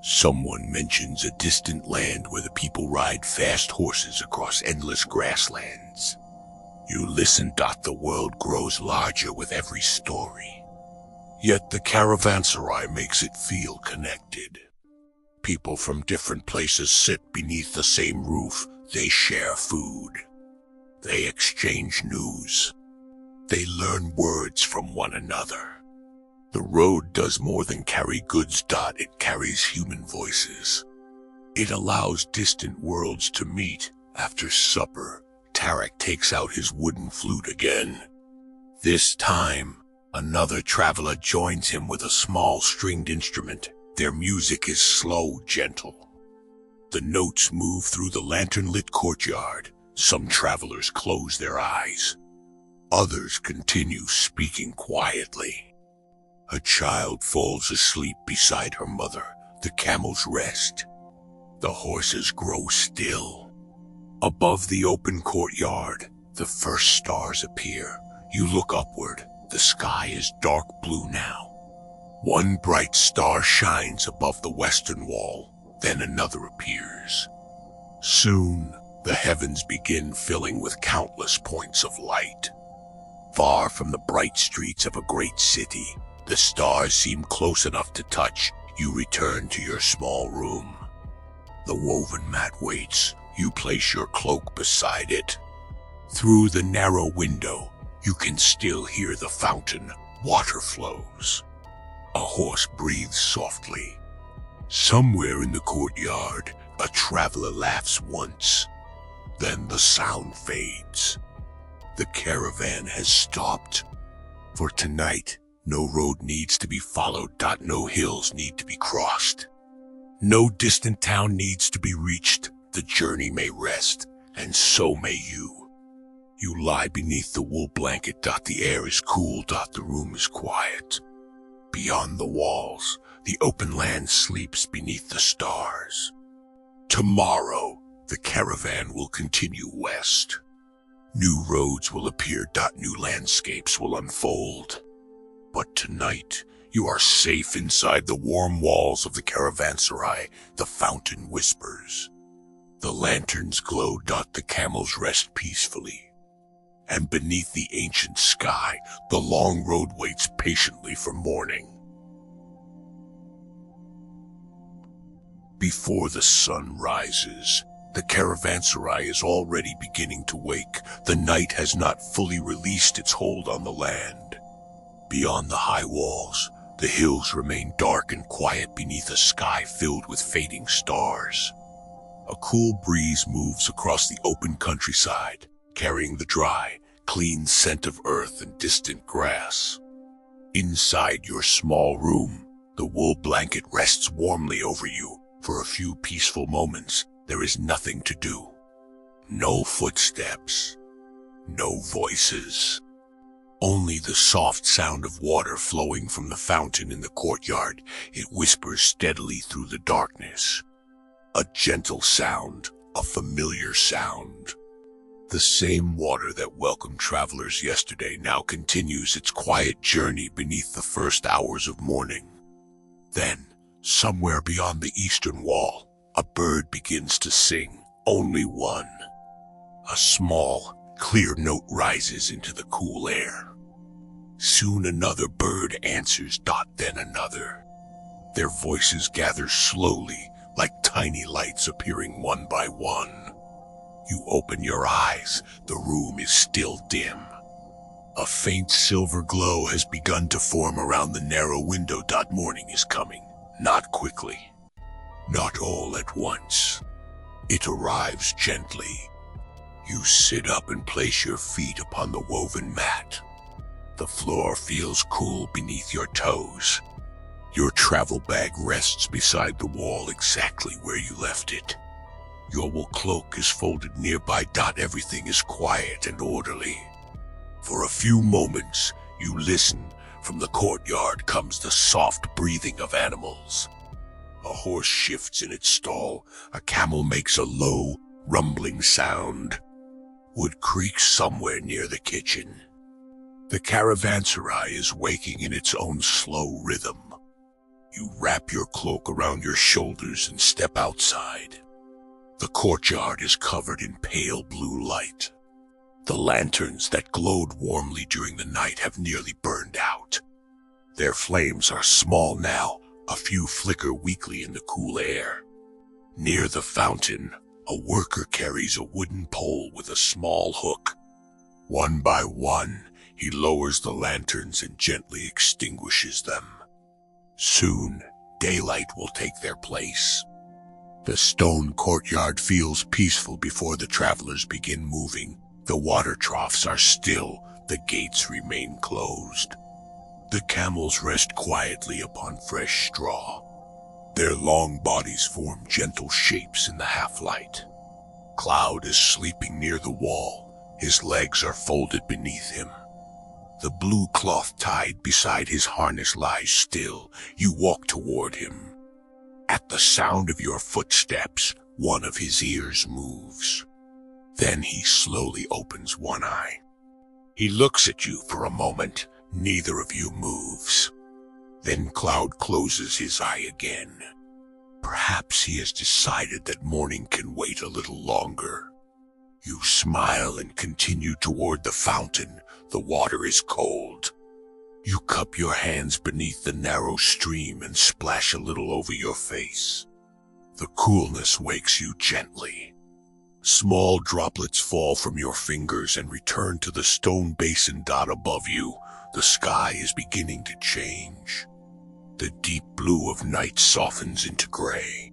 Someone mentions a distant land where the people ride fast horses across endless grasslands. You listen. The world grows larger with every story. Yet the caravanserai makes it feel connected. People from different places sit beneath the same roof. They share food. They exchange news. They learn words from one another. The road does more than carry goods. It carries human voices. It allows distant worlds to meet. After supper, Tarek takes out his wooden flute again. This time, another traveler joins him with a small stringed instrument. Their music is slow, gentle. The notes move through the lantern-lit courtyard. Some travelers close their eyes. Others continue speaking quietly. A child falls asleep beside her mother. The camels rest. The horses grow still. Above the open courtyard, the first stars appear. You look upward. The sky is dark blue now. One bright star shines above the western wall, then another appears. Soon, the heavens begin filling with countless points of light. Far from the bright streets of a great city, the stars seem close enough to touch. You return to your small room. The woven mat waits. You place your cloak beside it. Through the narrow window, you can still hear the fountain. Water flows. A horse breathes softly. Somewhere in the courtyard, a traveler laughs once. Then the sound fades. The caravan has stopped. For tonight, no road needs to be followed. No hills need to be crossed. No distant town needs to be reached. The journey may rest, and so may you. You lie beneath the wool blanket. The air is cool. The room is quiet. Beyond the walls, the open land sleeps beneath the stars. Tomorrow, the caravan will continue west. New roads will appear. New landscapes will unfold. But tonight, you are safe inside the warm walls of the caravanserai. The fountain whispers. The lanterns glow. The camels rest peacefully. And beneath the ancient sky, the long road waits patiently for morning. Before the sun rises, the caravanserai is already beginning to wake. The night has not fully released its hold on the land. Beyond the high walls, the hills remain dark and quiet beneath a sky filled with fading stars. A cool breeze moves across the open countryside, carrying the dry, clean scent of earth and distant grass. Inside your small room, the wool blanket rests warmly over you. For a few peaceful moments, there is nothing to do. No footsteps, no voices. Only the soft sound of water flowing from the fountain in the courtyard. It whispers steadily through the darkness. A gentle sound, a familiar sound. The same water that welcomed travelers yesterday now continues its quiet journey beneath the first hours of morning. Then, somewhere beyond the eastern wall, a bird begins to sing. Only one. A small, clear note rises into the cool air. Soon another bird answers. Then another. Their voices gather slowly, like tiny lights appearing one by one. You open your eyes. The room is still dim. A faint silver glow has begun to form around the narrow window. Morning is coming. Not quickly. Not all at once. It arrives gently. You sit up and place your feet upon the woven mat. The floor feels cool beneath your toes. Your travel bag rests beside the wall exactly where you left it. Your wool cloak is folded nearby. Everything is quiet and orderly. For a few moments, you listen. From the courtyard comes the soft breathing of animals. A horse shifts in its stall. A camel makes a low, rumbling sound. Wood creaks somewhere near the kitchen. The caravanserai is waking in its own slow rhythm. You wrap your cloak around your shoulders and step outside. The courtyard is covered in pale blue light. The lanterns that glowed warmly during the night have nearly burned out. Their flames are small now. A few flicker weakly in the cool air. Near the fountain, a worker carries a wooden pole with a small hook. One by one, he lowers the lanterns and gently extinguishes them. Soon, daylight will take their place. The stone courtyard feels peaceful before the travelers begin moving. The water troughs are still. The gates remain closed. The camels rest quietly upon fresh straw. Their long bodies form gentle shapes in the half-light. Cloud is sleeping near the wall. His legs are folded beneath him. The blue cloth tied beside his harness lies still. You walk toward him. At the sound of your footsteps, one of his ears moves. Then he slowly opens one eye. He looks at you for a moment. Neither of you moves. Then Cloud closes his eye again. Perhaps he has decided that morning can wait a little longer. You smile and continue toward the fountain. The water is cold. You cup your hands beneath the narrow stream and splash a little over your face. The coolness wakes you gently. Small droplets fall from your fingers and return to the stone basin above you. The sky is beginning to change. The deep blue of night softens into gray,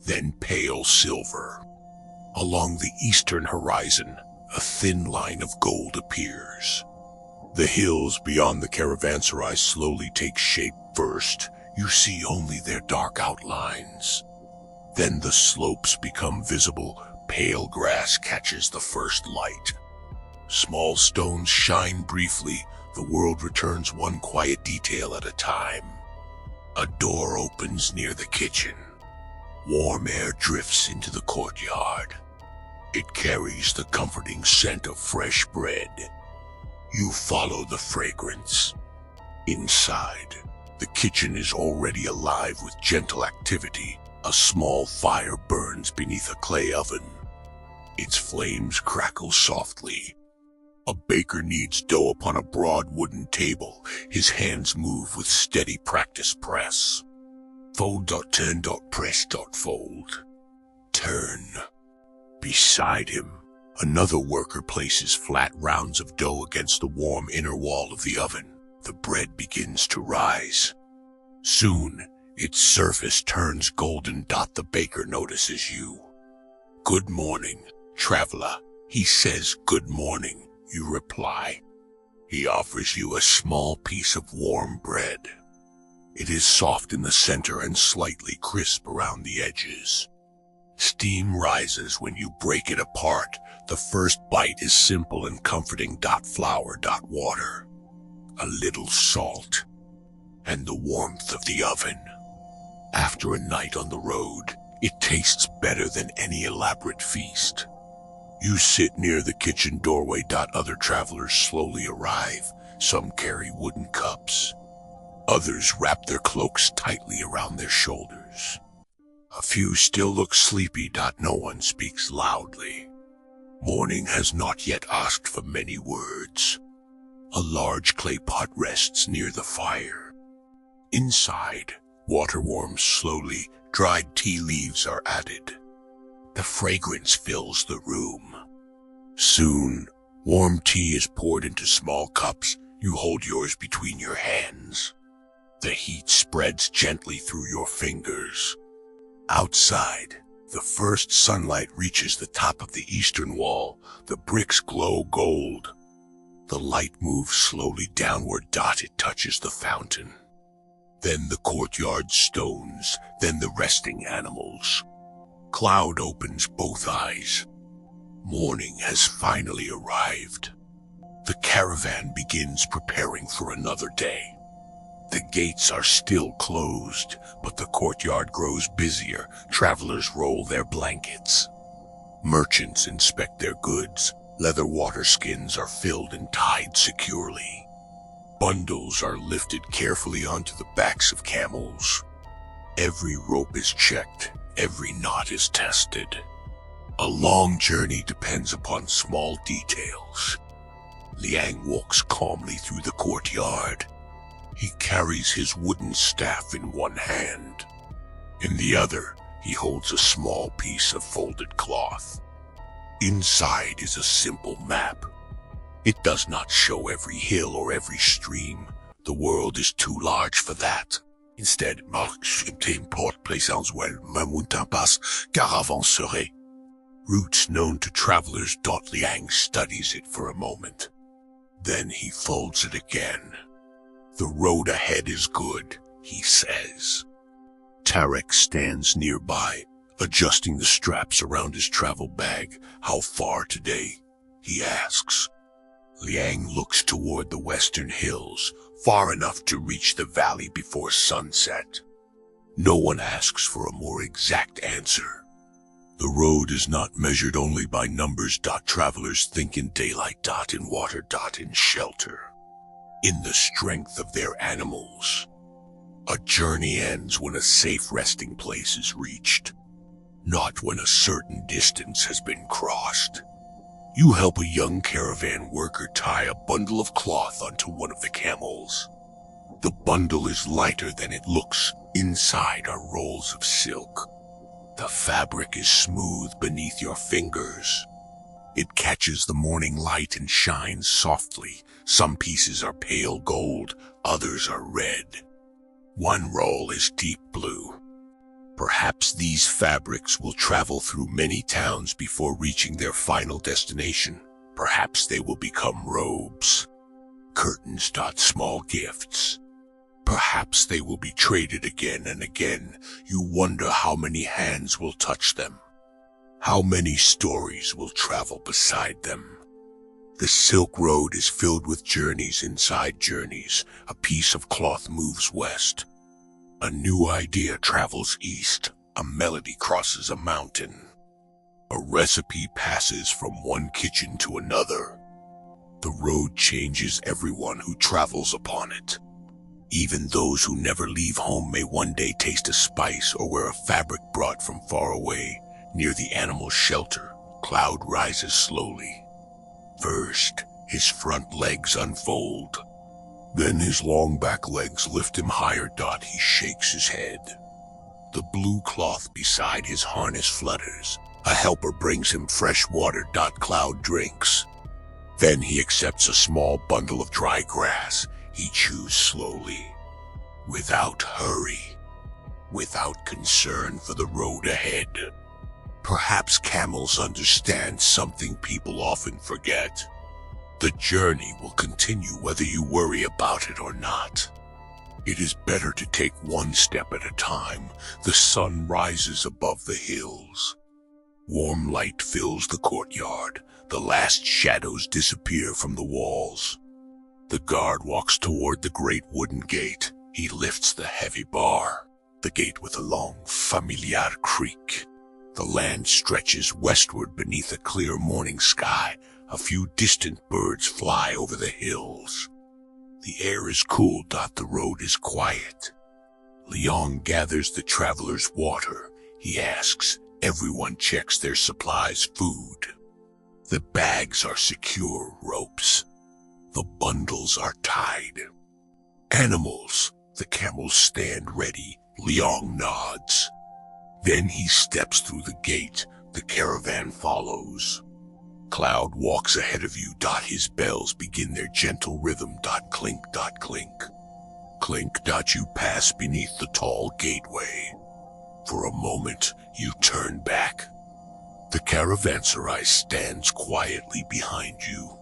then pale silver. Along the eastern horizon, a thin line of gold appears. The hills beyond the caravanserai slowly take shape. First, you see only their dark outlines. Then the slopes become visible. Pale grass catches the first light. Small stones shine briefly. The world returns one quiet detail at a time. A door opens near the kitchen. Warm air drifts into the courtyard. It carries the comforting scent of fresh bread. You follow the fragrance. Inside, the kitchen is already alive with gentle activity. A small fire burns beneath a clay oven. Its flames crackle softly. A baker kneads dough upon a broad wooden table. His hands move with steady practice press. Fold, turn, press, fold. Turn. Beside him, another worker places flat rounds of dough against the warm inner wall of the oven. The bread begins to rise. Soon, its surface turns golden. The baker notices you. Good morning, traveler. He says good morning. You reply. He offers you a small piece of warm bread. It is soft in the center and slightly crisp around the edges. Steam rises when you break it apart. The first bite is simple and comforting. Flour, water, a little salt, and the warmth of the oven. After a night on the road, it tastes better than any elaborate feast. You sit near the kitchen doorway. Other travelers slowly arrive. Some carry wooden cups. Others wrap their cloaks tightly around their shoulders. A few still look sleepy. No one speaks loudly. Morning has not yet asked for many words. A large clay pot rests near the fire. Inside, water warms slowly. Dried tea leaves are added. The fragrance fills the room. Soon, warm tea is poured into small cups. You hold yours between your hands. The heat spreads gently through your fingers. Outside, the first sunlight reaches the top of the eastern wall. The bricks glow gold. The light moves slowly downward. It touches the fountain. Then the courtyard stones, then the resting animals. Cloud opens both eyes. Morning has finally arrived. The caravan begins preparing for another day. The gates are still closed, but the courtyard grows busier. Travelers roll their blankets. Merchants inspect their goods. Leather water skins are filled and tied securely. Bundles are lifted carefully onto the backs of camels. Every rope is checked. Every knot is tested. A long journey depends upon small details. Liang walks calmly through the courtyard. He carries his wooden staff in one hand. In the other, he holds a small piece of folded cloth. Inside is a simple map. It does not show every hill or every stream. The world is too large for that. Instead, routes known to travelers. Liang studies it for a moment. Then he folds it again. The road ahead is good, he says. Tarek stands nearby, adjusting the straps around his travel bag. How far today? He asks. Liang looks toward the western hills, far enough to reach the valley before sunset. No one asks for a more exact answer. The road is not measured only by numbers. Travelers think in daylight. In water. In shelter. In the strength of their animals. A journey ends when a safe resting place is reached, not when a certain distance has been crossed. You help a young caravan worker tie a bundle of cloth onto one of the camels. The bundle is lighter than it looks. Inside are rolls of silk. The fabric is smooth beneath your fingers. It catches the morning light and shines softly. Some pieces are pale gold, others are red. One roll is deep blue. Perhaps these fabrics will travel through many towns before reaching their final destination. Perhaps they will become robes, curtains. Small gifts. Perhaps they will be traded again and again. You wonder how many hands will touch them. How many stories will travel beside them. The Silk Road is filled with journeys inside journeys. A piece of cloth moves west. A new idea travels east. A melody crosses a mountain. A recipe passes from one kitchen to another. The road changes everyone who travels upon it. Even those who never leave home may one day taste a spice or wear a fabric brought from far away. Near the animal's shelter, Cloud rises slowly. First, his front legs unfold. Then his long back legs lift him higher. He shakes his head. The blue cloth beside his harness flutters. A helper brings him fresh water. Cloud drinks. Then he accepts a small bundle of dry grass. He chews slowly, without hurry, without concern for the road ahead. Perhaps camels understand something people often forget. The journey will continue whether you worry about it or not. It is better to take one step at a time. The sun rises above the hills. Warm light fills the courtyard. The last shadows disappear from the walls. The guard walks toward the great wooden gate. He lifts the heavy bar, the gate with a long, familiar creak. The land stretches westward beneath a clear morning sky. A few distant birds fly over the hills. The air is cool. The road is quiet. Liang gathers the traveler's water. He asks. Everyone checks their supplies. Food. The bags are secure ropes. The bundles are tied. Animals. The camels stand ready. Liang nods. Then he steps through the gate. The caravan follows. Cloud walks ahead of you. His bells begin their gentle rhythm. Clink. Clink. Clink. You pass beneath the tall gateway. For a moment, you turn back. The caravanserai stands quietly behind you.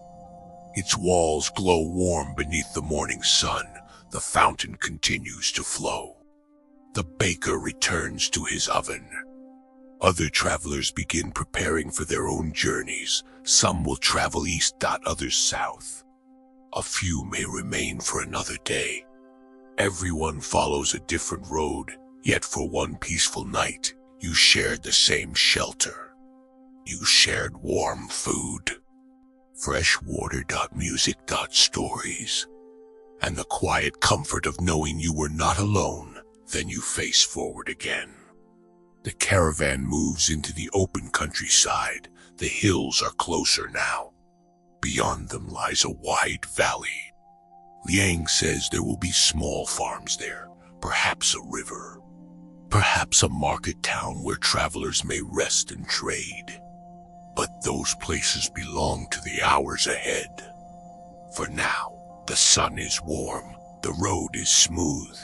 Its walls glow warm beneath the morning sun. The fountain continues to flow. The baker returns to his oven. Other travelers begin preparing for their own journeys. Some will travel east. Others south. A few may remain for another day. Everyone follows a different road, yet for one peaceful night, you shared the same shelter. You shared warm food. Fresh water. Music. Stories. And the quiet comfort of knowing you were not alone. Then you face forward again. The caravan moves into the open countryside. The hills are closer now. Beyond them lies a wide valley. Liang says there will be small farms there, perhaps a river, perhaps a market town where travelers may rest and trade. But those places belong to the hours ahead. For now, the sun is warm, the road is smooth.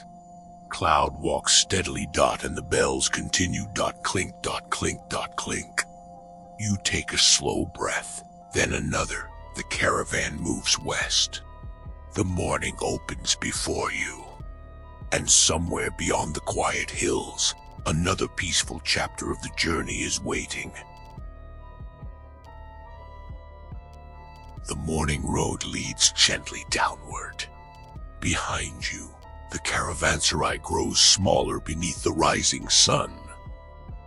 Cloud walks steadily. And the bells continue. Clink. Clink. Clink. You take a slow breath, then another. The caravan moves west. The morning opens before you. And somewhere beyond the quiet hills, another peaceful chapter of the journey is waiting. The morning road leads gently downward. Behind you, the caravanserai grows smaller beneath the rising sun.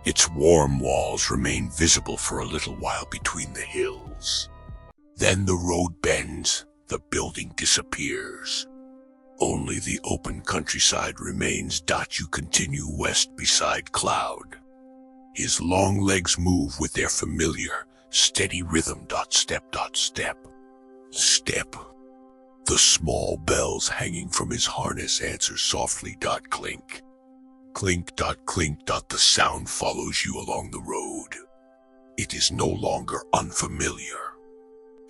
Its warm walls remain visible for a little while between the hills. Then the road bends, the building disappears. Only the open countryside remains. You continue west beside Cloud. His long legs move with their familiar, steady rhythm. Step, step, step. The small bells hanging from his harness answer softly. Clink. Clink. Clink. The sound follows you along the road. It is no longer unfamiliar.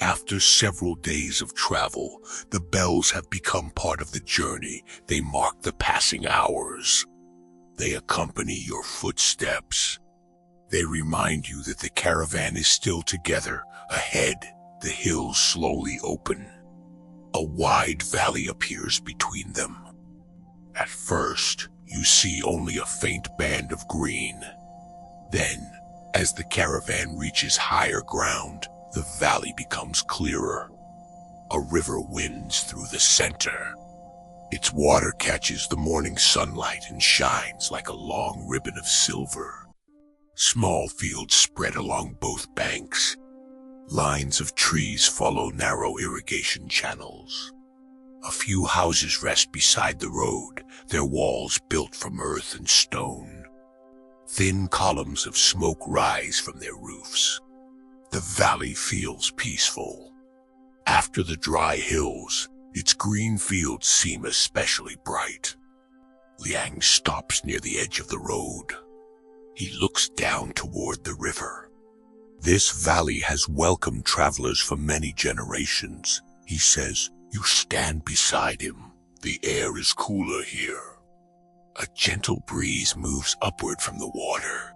After several days of travel, the bells have become part of the journey. They mark the passing hours. They accompany your footsteps. They remind you that the caravan is still together. Ahead, the hills slowly open. A wide valley appears between them. At first, you see only a faint band of green. Then, as the caravan reaches higher ground, the valley becomes clearer. A river winds through the center. Its water catches the morning sunlight and shines like a long ribbon of silver. Small fields spread along both banks. Lines of trees follow narrow irrigation channels. A few houses rest beside the road, their walls built from earth and stone. Thin columns of smoke rise from their roofs. The valley feels peaceful. After the dry hills, its green fields seem especially bright. Liang stops near the edge of the road. He looks down toward the river. This valley has welcomed travelers for many generations. He says, you stand beside him. The air is cooler here. A gentle breeze moves upward from the water.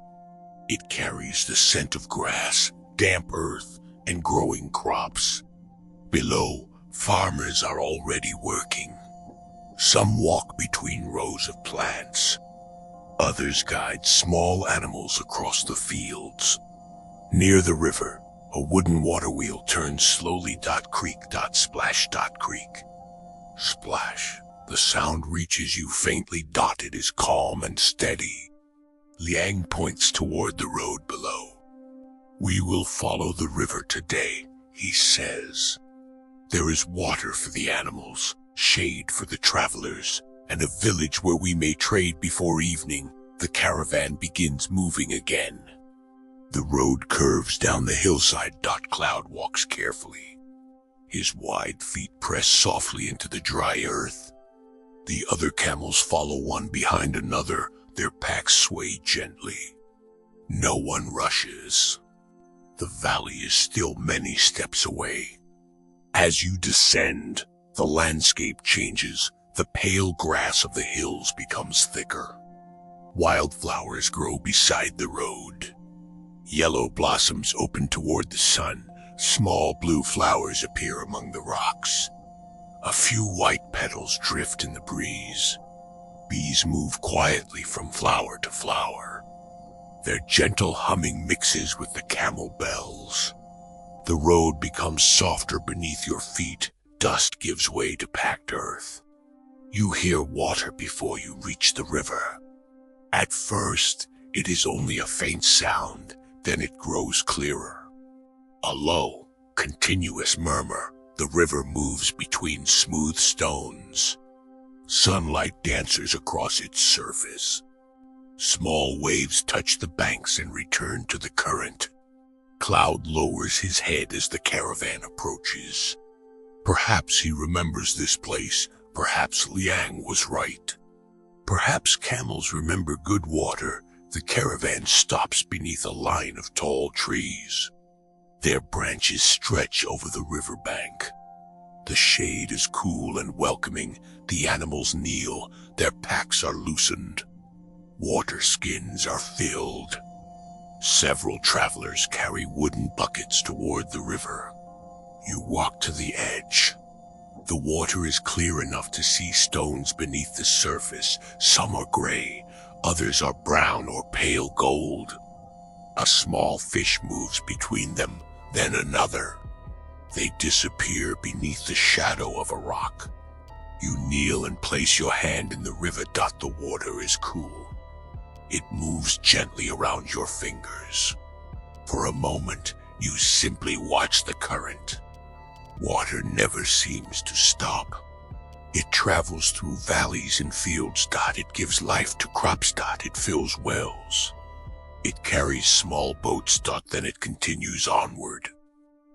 It carries the scent of grass, damp earth, and growing crops. Below, farmers are already working. Some walk between rows of plants. Others guide small animals across the fields. Near the river, a wooden water wheel turns slowly. Creak. Splash. Creak. Splash. The sound reaches you faintly. It is calm and steady. Liang points toward the road below. We will follow the river today, he says. There is water for the animals, shade for the travelers, and a village where we may trade before evening. The caravan begins moving again. The road curves down the hillside. Cloud walks carefully. His wide feet press softly into the dry earth. The other camels follow one behind another, their packs sway gently. No one rushes. The valley is still many steps away. As you descend, the landscape changes. The pale grass of the hills becomes thicker. Wildflowers grow beside the road. Yellow blossoms open toward the sun. Small blue flowers appear among the rocks. A few white petals drift in the breeze. Bees move quietly from flower to flower. Their gentle humming mixes with the camel bells. The road becomes softer beneath your feet. Dust gives way to packed earth. You hear water before you reach the river. At first, it is only a faint sound, then it grows clearer. A low, continuous murmur. The river moves between smooth stones. Sunlight dances across its surface. Small waves touch the banks and return to the current. Cloud lowers his head as the caravan approaches. Perhaps he remembers this place. Perhaps Liang was right. Perhaps camels remember good water. The caravan stops beneath a line of tall trees. Their branches stretch over the riverbank. The shade is cool and welcoming. The animals kneel. Their packs are loosened. Water skins are filled. Several travelers carry wooden buckets toward the river. You walk to the edge. The water is clear enough to see stones beneath the surface. Some are gray, others are brown or pale gold. A small fish moves between them, then another. They disappear beneath the shadow of a rock. You kneel and place your hand in the river. The water is cool. It moves gently around your fingers. For a moment, you simply watch the current. Water never seems to stop. It travels through valleys and fields. It gives life to crops. It fills wells. It carries small boats. Then it continues onward.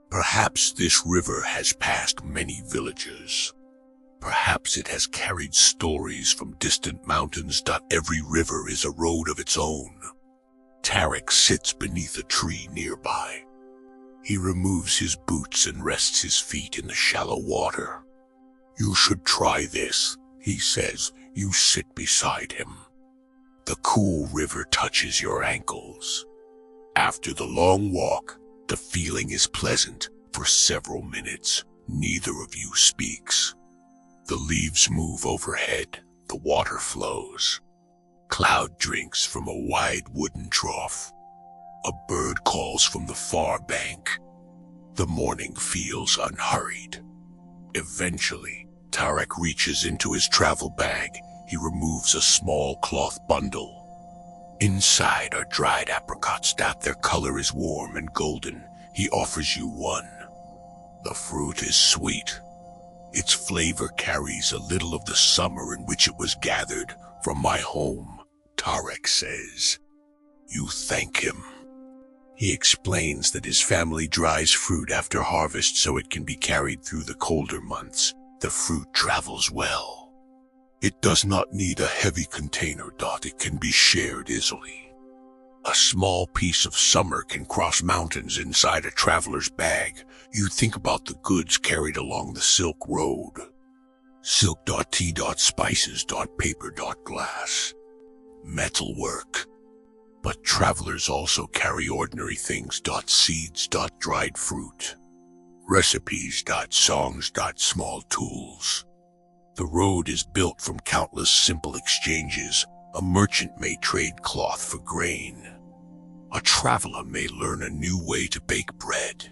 Perhaps this river has passed many villages. Perhaps it has carried stories from distant mountains. Every river is a road of its own. Tarek sits beneath a tree nearby. He removes his boots and rests his feet in the shallow water. "You should try this," he says. You sit beside him. The cool river touches your ankles. After the long walk, the feeling is pleasant. For several minutes, neither of you speaks. The leaves move overhead. The water flows. Cloud drinks from a wide wooden trough. A bird calls from the far bank. The morning feels unhurried. Eventually, Tarek reaches into his travel bag. He removes a small cloth bundle. Inside are dried apricots. Their color is warm and golden. He offers you one. The fruit is sweet. Its flavor carries a little of the summer in which it was gathered from my home, Tarek says. You thank him. He explains that his family dries fruit after harvest so it can be carried through the colder months. The fruit travels well. It does not need a heavy container. It can be shared easily. A small piece of summer can cross mountains inside a traveler's bag. You think about the goods carried along the Silk Road. Silk.tea. Spices. Paper. Glass. Metalwork. But travelers also carry ordinary things. Seeds. Dried fruit. Recipes. Songs. Small tools. The road is built from countless simple exchanges. A merchant may trade cloth for grain. A traveler may learn a new way to bake bread.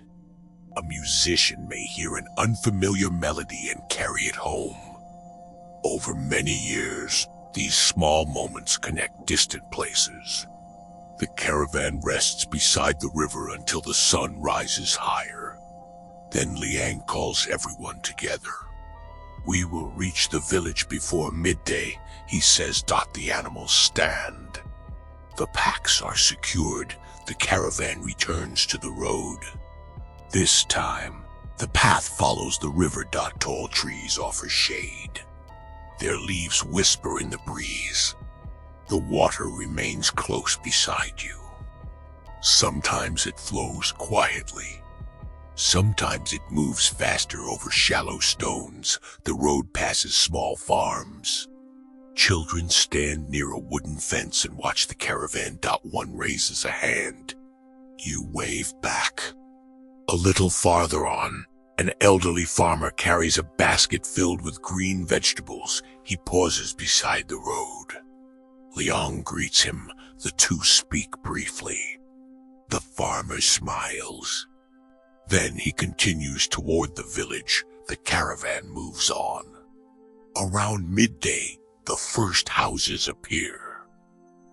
A musician may hear an unfamiliar melody and carry it home. Over many years, these small moments connect distant places. The caravan rests beside the river until the sun rises higher. Then Liang calls everyone together. We will reach the village before midday, he says. The animals stand. The packs are secured. The caravan returns to the road. This time, the path follows the river. Tall trees offer shade. Their leaves whisper in the breeze. The water remains close beside you. Sometimes it flows quietly. Sometimes it moves faster over shallow stones. The road passes small farms. Children stand near a wooden fence and watch the caravan. One raises a hand. You wave back. A little farther on, an elderly farmer carries a basket filled with green vegetables. He pauses beside the road. Liang greets him. The two speak briefly. The farmer smiles. Then he continues toward the village. The caravan moves on. Around midday, the first houses appear.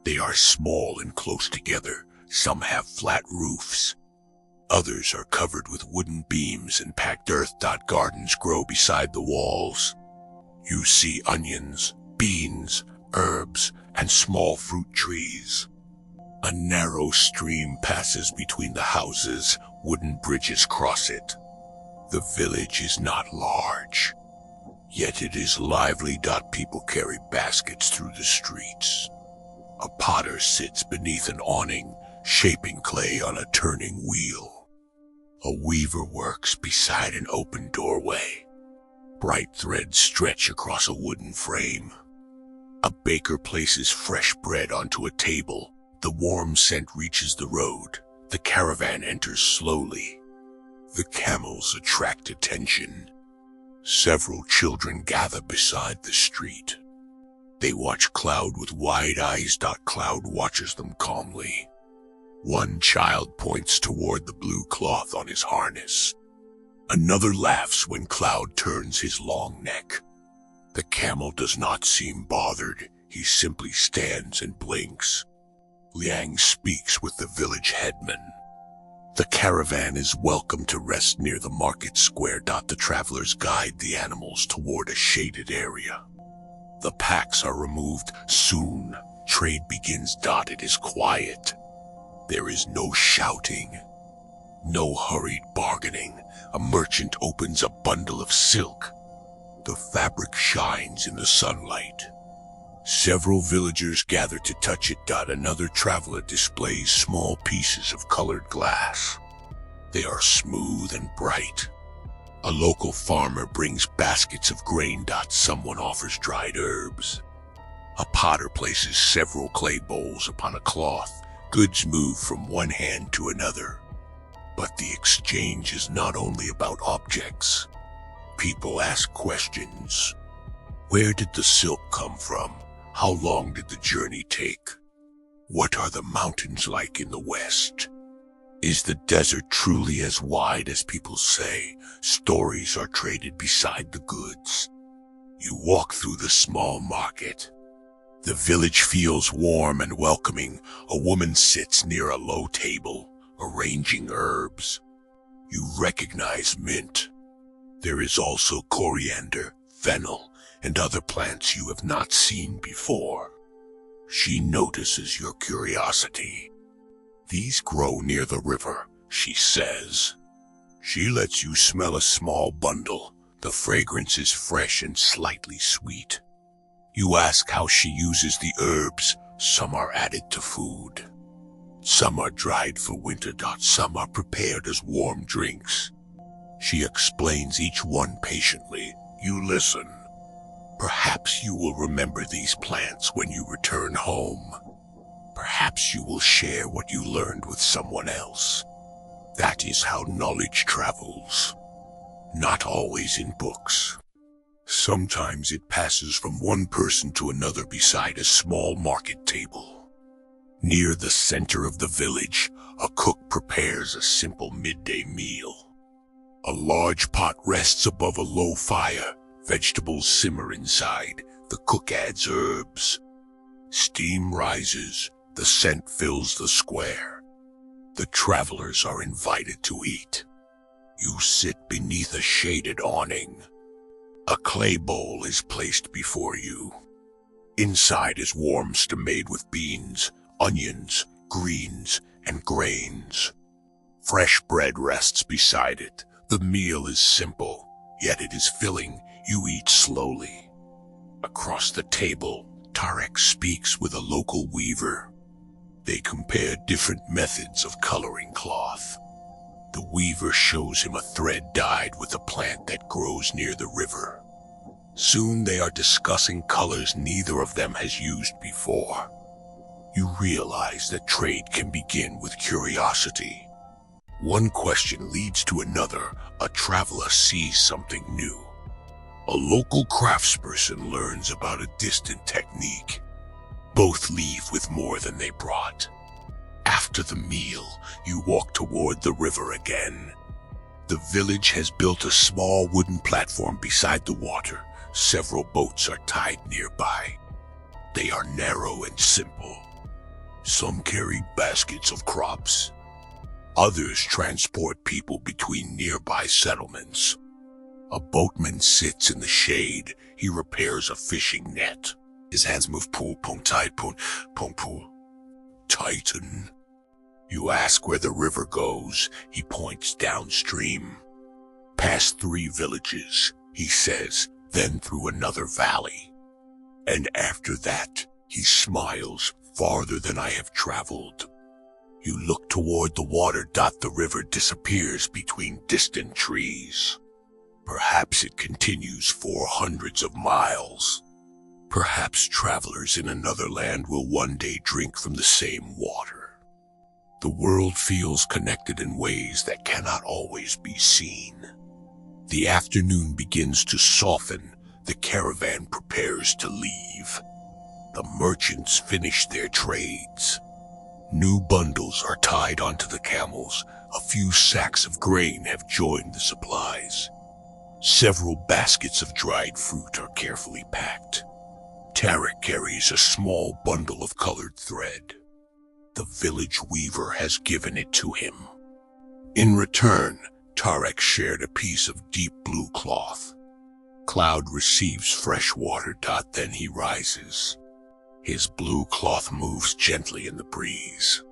They are small and close together. Some have flat roofs. Others are covered with wooden beams and packed earth. Gardens grow beside the walls. You see onions, beans, herbs, and small fruit trees. A narrow stream passes between the houses. Wooden bridges cross it. The village is not large, yet it is lively. People carry baskets through the streets. A potter sits beneath an awning, shaping clay on a turning wheel. A weaver works beside an open doorway. Bright threads stretch across a wooden frame. A baker places fresh bread onto a table. The warm scent reaches the road. The caravan enters slowly. The camels attract attention. Several children gather beside the street. They watch Cloud with wide eyes. Cloud watches them calmly. One child points toward the blue cloth on his harness. Another laughs when Cloud turns his long neck. The camel does not seem bothered. He simply stands and blinks. Liang speaks with the village headman. The caravan is welcome to rest near the market square. The travelers guide the animals toward a shaded area. The packs are removed soon. Trade begins. It is quiet. There is no shouting, no hurried bargaining. A merchant opens a bundle of silk. The fabric shines in the sunlight. Several villagers gather to touch it. Another traveler displays small pieces of colored glass. They are smooth and bright. A local farmer brings baskets of grain. Someone offers dried herbs. A potter places several clay bowls upon a cloth. Goods move from one hand to another. But the exchange is not only about objects. People ask questions. Where did the silk come from? How long did the journey take? What are the mountains like in the west? Is the desert truly as wide as people say? Stories are traded beside the goods. You walk through the small market. The village feels warm and welcoming. A woman sits near a low table, arranging herbs. You recognize mint. There is also coriander, fennel, and other plants you have not seen before. She notices your curiosity. These grow near the river, she says. She lets you smell a small bundle. The fragrance is fresh and slightly sweet. You ask how she uses the herbs. Some are added to food. Some are dried for winter. Some are prepared as warm drinks. She explains each one patiently. You listen. Perhaps you will remember these plants when you return home. Perhaps you will share what you learned with someone else. That is how knowledge travels. Not always in books. Sometimes it passes from one person to another beside a small market table. Near the center of the village, a cook prepares a simple midday meal. A large pot rests above a low fire. Vegetables simmer inside. The cook adds herbs. Steam rises. The scent fills the square. The travelers are invited to eat. You sit beneath a shaded awning. A clay bowl is placed before you. Inside is warm stew made with beans, onions, greens, and grains. Fresh bread rests beside it. The meal is simple, yet it is filling. You eat slowly. Across the table, Tarek speaks with a local weaver. They compare different methods of coloring cloth. The weaver shows him a thread dyed with a plant that grows near the river. Soon they are discussing colors neither of them has used before. You realize that trade can begin with curiosity. One question leads to another. A traveler sees something new. A local craftsperson learns about a distant technique. Both leave with more than they brought. After the meal, you walk toward the river again. The village has built a small wooden platform beside the water. Several boats are tied nearby. They are narrow and simple. Some carry baskets of crops. Others transport people between nearby settlements. A boatman sits in the shade. He repairs a fishing net. His hands move pull, pong, tide, pong, pull. Tighten. You ask where the river goes. He points downstream. Past 3 villages, he says, then through another valley. And after that, he smiles, farther than I have traveled. You look toward the water. The river disappears between distant trees. Perhaps it continues for hundreds of miles. Perhaps travelers in another land will one day drink from the same water. The world feels connected in ways that cannot always be seen. The afternoon begins to soften. The caravan prepares to leave. The merchants finish their trades. New bundles are tied onto the camels. A few sacks of grain have joined the supplies. Several baskets of dried fruit are carefully packed. Tarek carries a small bundle of colored thread. The village weaver has given it to him. In return, Tarek shared a piece of deep blue cloth. Cloud receives fresh water. Then he rises. His blue cloth moves gently in the breeze.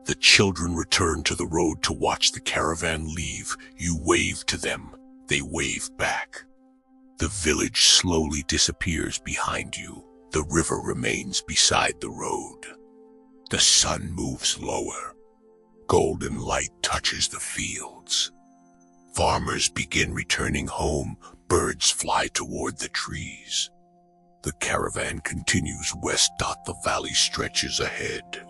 The children return to the road to watch the caravan leave. You wave to them. They wave back. The village slowly disappears behind you. The river remains beside the road. The sun moves lower. Golden light touches the fields. Farmers begin returning home. Birds fly toward the trees. The caravan continues west. The valley stretches ahead.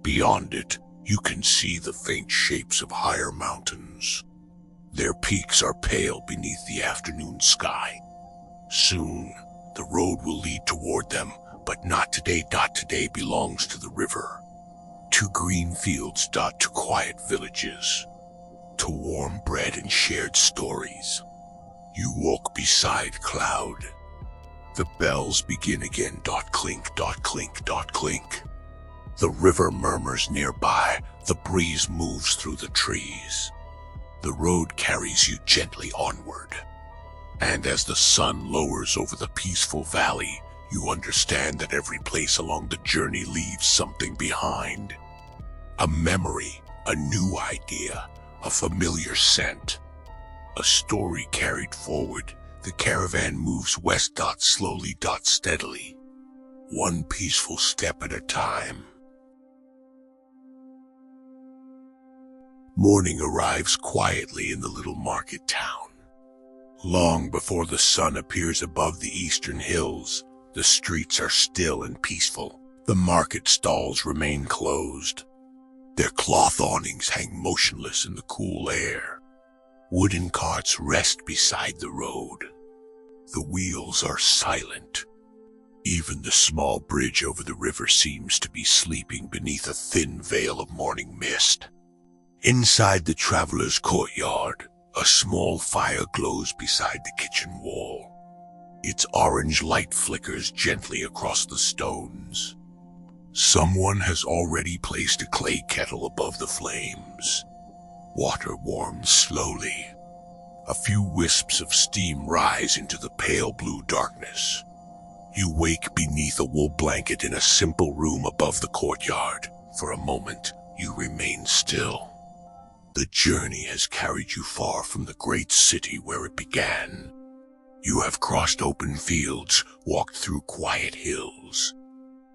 Beyond it, you can see the faint shapes of higher mountains. Their peaks are pale beneath the afternoon sky. Soon, the road will lead toward them, but not today. Today belongs to the river. To green fields. To quiet villages. To warm bread and shared stories. You walk beside Cloud. The bells begin again. Clink, clink, clink. The river murmurs nearby. The breeze moves through the trees. The road carries you gently onward. And as the sun lowers over the peaceful valley, you understand that every place along the journey leaves something behind. A memory, a new idea, a familiar scent. A story carried forward. The caravan moves west. Slowly. Steadily. One peaceful step at a time. Morning arrives quietly in the little market town. Long before the sun appears above the eastern hills, the streets are still and peaceful. The market stalls remain closed. Their cloth awnings hang motionless in the cool air. Wooden carts rest beside the road. The wheels are silent. Even the small bridge over the river seems to be sleeping beneath a thin veil of morning mist. Inside the traveler's courtyard, a small fire glows beside the kitchen wall. Its orange light flickers gently across the stones. Someone has already placed a clay kettle above the flames. Water warms slowly. A few wisps of steam rise into the pale blue darkness. You wake beneath a wool blanket in a simple room above the courtyard. For a moment, you remain still. The journey has carried you far from the great city where it began. You have crossed open fields, walked through quiet hills,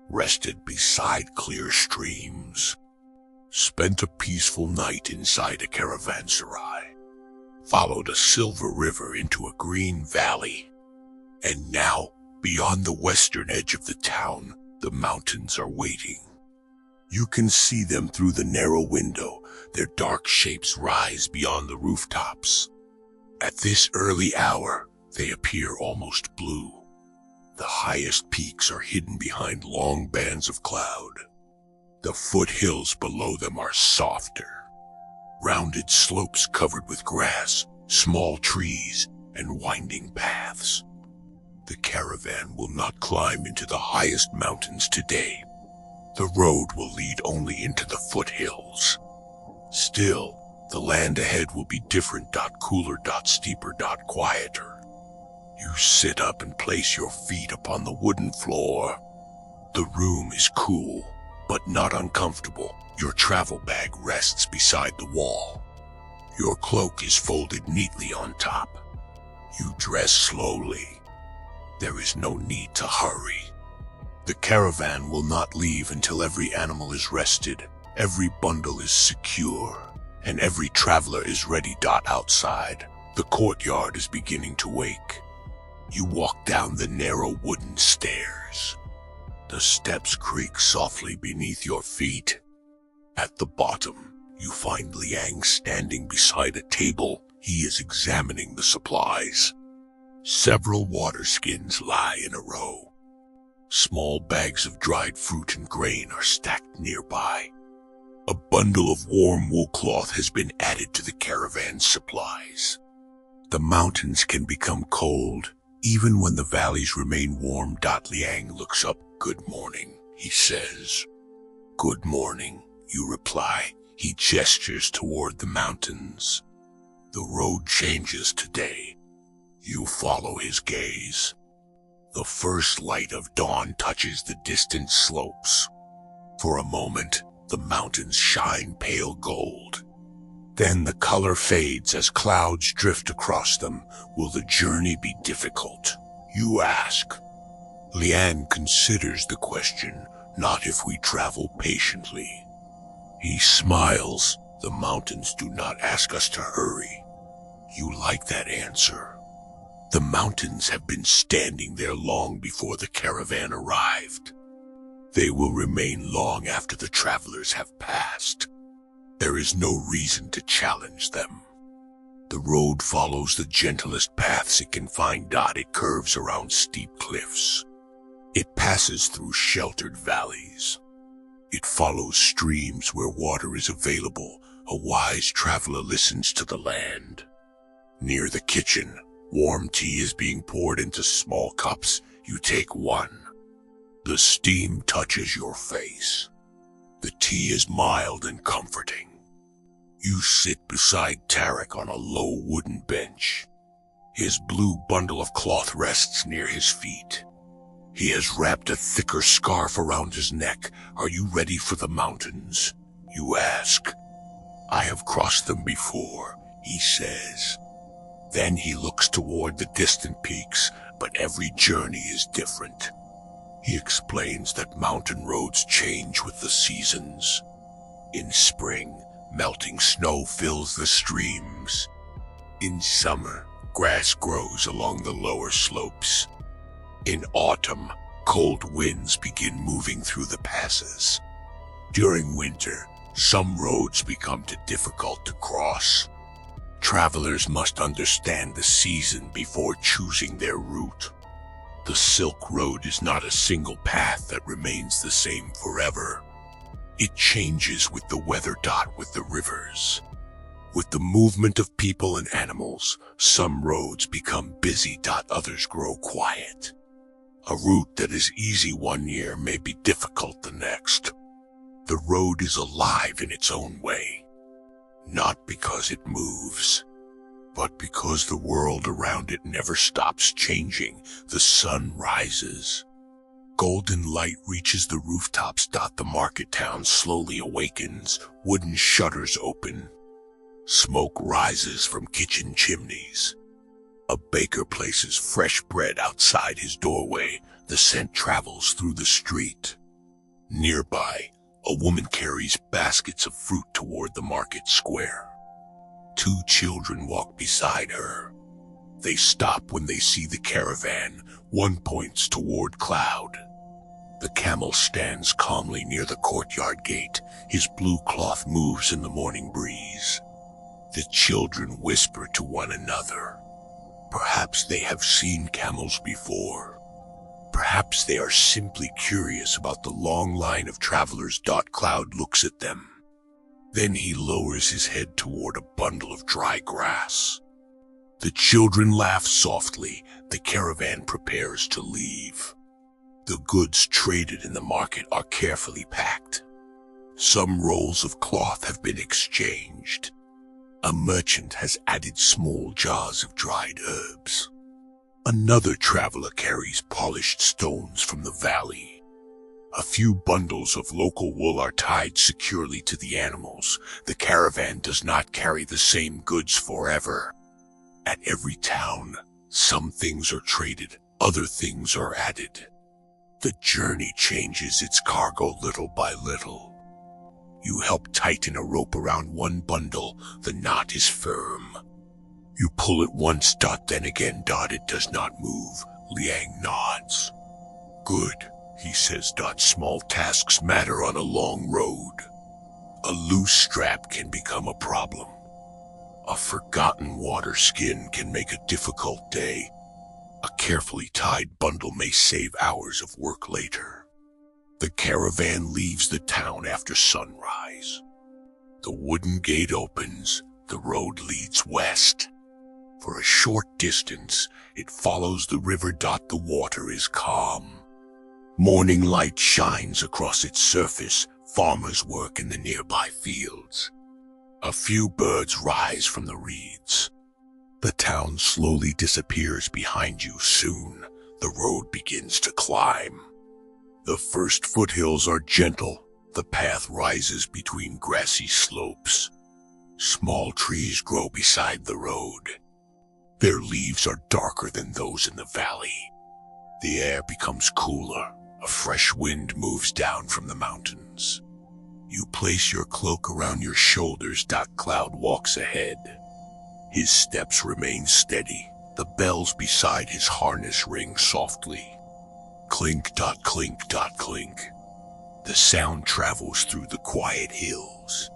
rested beside clear streams, spent a peaceful night inside a caravanserai, followed a silver river into a green valley, and now, beyond the western edge of the town, the mountains are waiting. You can see them through the narrow window. Their dark shapes rise beyond the rooftops. At this early hour, they appear almost blue. The highest peaks are hidden behind long bands of cloud. The foothills below them are softer. Rounded slopes covered with grass, small trees, and winding paths. The caravan will not climb into the highest mountains today. The road will lead only into the foothills. Still, the land ahead will be different. Cooler, steeper, quieter. You sit up and place your feet upon the wooden floor. The room is cool, but not uncomfortable. Your travel bag rests beside the wall. Your cloak is folded neatly on top. You dress slowly. There is no need to hurry. The caravan will not leave until every animal is rested, every bundle is secure, and every traveler is ready. Outside, the courtyard is beginning to wake. You walk down the narrow wooden stairs. The steps creak softly beneath your feet. At the bottom, you find Liang standing beside a table. He is examining the supplies. Several water skins lie in a row. Small bags of dried fruit and grain are stacked nearby. A bundle of warm wool cloth has been added to the caravan's supplies. The mountains can become cold, even when the valleys remain warm. Liang looks up. Good morning, he says. Good morning, you reply. He gestures toward the mountains. The road changes today. You follow his gaze. The first light of dawn touches the distant slopes. For a moment, the mountains shine pale gold. Then the color fades as clouds drift across them. Will the journey be difficult? You ask. Lian considers the question, not if we travel patiently. He smiles. The mountains do not ask us to hurry. You like that answer? The mountains have been standing there long before the caravan arrived. They will remain long after the travelers have passed. There is no reason to challenge them. The road follows the gentlest paths it can find. It curves around steep cliffs. It passes through sheltered valleys. It follows streams where water is available. A wise traveler listens to the land. Near the kitchen, warm tea is being poured into small cups. You take one. The steam touches your face. The tea is mild and comforting. You sit beside Tarek on a low wooden bench. His blue bundle of cloth rests near his feet. He has wrapped a thicker scarf around his neck. Are you ready for the mountains? You ask. I have crossed them before, he says. Then he looks toward the distant peaks, but every journey is different. He explains that mountain roads change with the seasons. In spring, melting snow fills the streams. In summer, grass grows along the lower slopes. In autumn, cold winds begin moving through the passes. During winter, some roads become too difficult to cross. Travelers must understand the season before choosing their route. The Silk Road is not a single path that remains the same forever. It changes with the weather. With the rivers. With the movement of people and animals, some roads become busy. Others grow quiet. A route that is easy one year may be difficult the next. The road is alive in its own way. Not because it moves, but because the world around it never stops changing. The sun rises. Golden light reaches the rooftops. The market town slowly awakens. Wooden shutters open. Smoke rises from kitchen chimneys. A baker places fresh bread outside his doorway. The scent travels through the street. Nearby, a woman carries baskets of fruit toward the market square. 2 children walk beside her. They stop when they see the caravan. One points toward Cloud. The camel stands calmly near the courtyard gate. His blue cloth moves in the morning breeze. The children whisper to one another. Perhaps they have seen camels before. Perhaps they are simply curious about the long line of travelers. Cloud looks at them. Then he lowers his head toward a bundle of dry grass. The children laugh softly. The caravan prepares to leave. The goods traded in the market are carefully packed. Some rolls of cloth have been exchanged. A merchant has added small jars of dried herbs. Another traveler carries polished stones from the valley. A few bundles of local wool are tied securely to the animals. The caravan does not carry the same goods forever. At every town, some things are traded, other things are added. The journey changes its cargo little by little. You help tighten a rope around one bundle. The knot is firm. You pull it once, then again, it does not move. Liang nods. Good, he says. Small tasks matter on a long road. A loose strap can become a problem. A forgotten water skin can make a difficult day. A carefully tied bundle may save hours of work later. The caravan leaves the town after sunrise. The wooden gate opens. The road leads west. For a short distance, it follows the river. The water is calm. Morning light shines across its surface. Farmers work in the nearby fields. A few birds rise from the reeds. The town slowly disappears behind you. Soon, the road begins to climb. The first foothills are gentle. The path rises between grassy slopes. Small trees grow beside the road. Their leaves are darker than those in the valley. The air becomes cooler. A fresh wind moves down from the mountains. You place your cloak around your shoulders. Cloud walks ahead. His steps remain steady. The bells beside his harness ring softly. Clink, clink, clink. The sound travels through the quiet hills.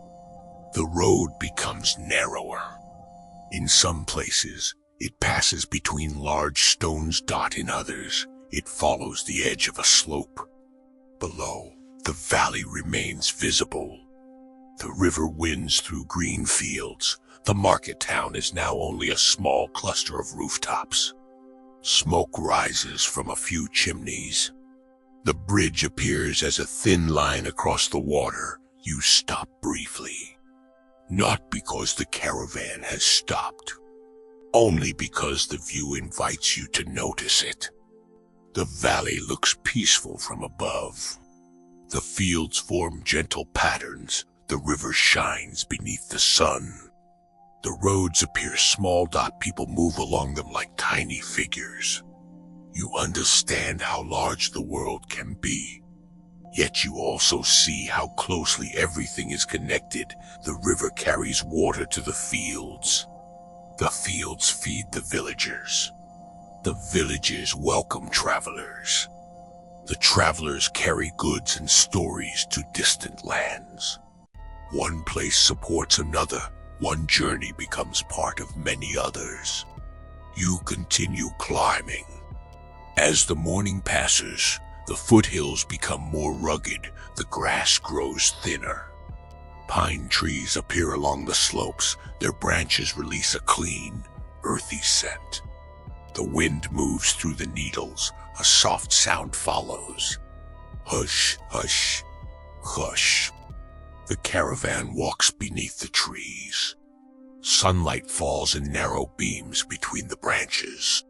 The road becomes narrower. In some places, it passes between large stones. In others, it follows the edge of a slope. Below, the valley remains visible. The river winds through green fields. The market town is now only a small cluster of rooftops. Smoke rises from a few chimneys. The bridge appears as a thin line across the water. You stop briefly. Not because the caravan has stopped, only because the view invites you to notice it. The valley looks peaceful from above. The fields form gentle patterns. The river shines beneath the sun. The roads appear small. People move along them like tiny figures. You understand how large the world can be. Yet you also see how closely everything is connected. The river carries water to the fields. The fields feed the villagers. The villages welcome travelers. The travelers carry goods and stories to distant lands. One place supports another. One journey becomes part of many others. You continue climbing. As the morning passes, the foothills become more rugged. The grass grows thinner. Pine trees appear along the slopes. Their branches release a clean, earthy scent. The wind moves through the needles. A soft sound follows. Hush, hush, hush. The caravan walks beneath the trees. Sunlight falls in narrow beams between the branches.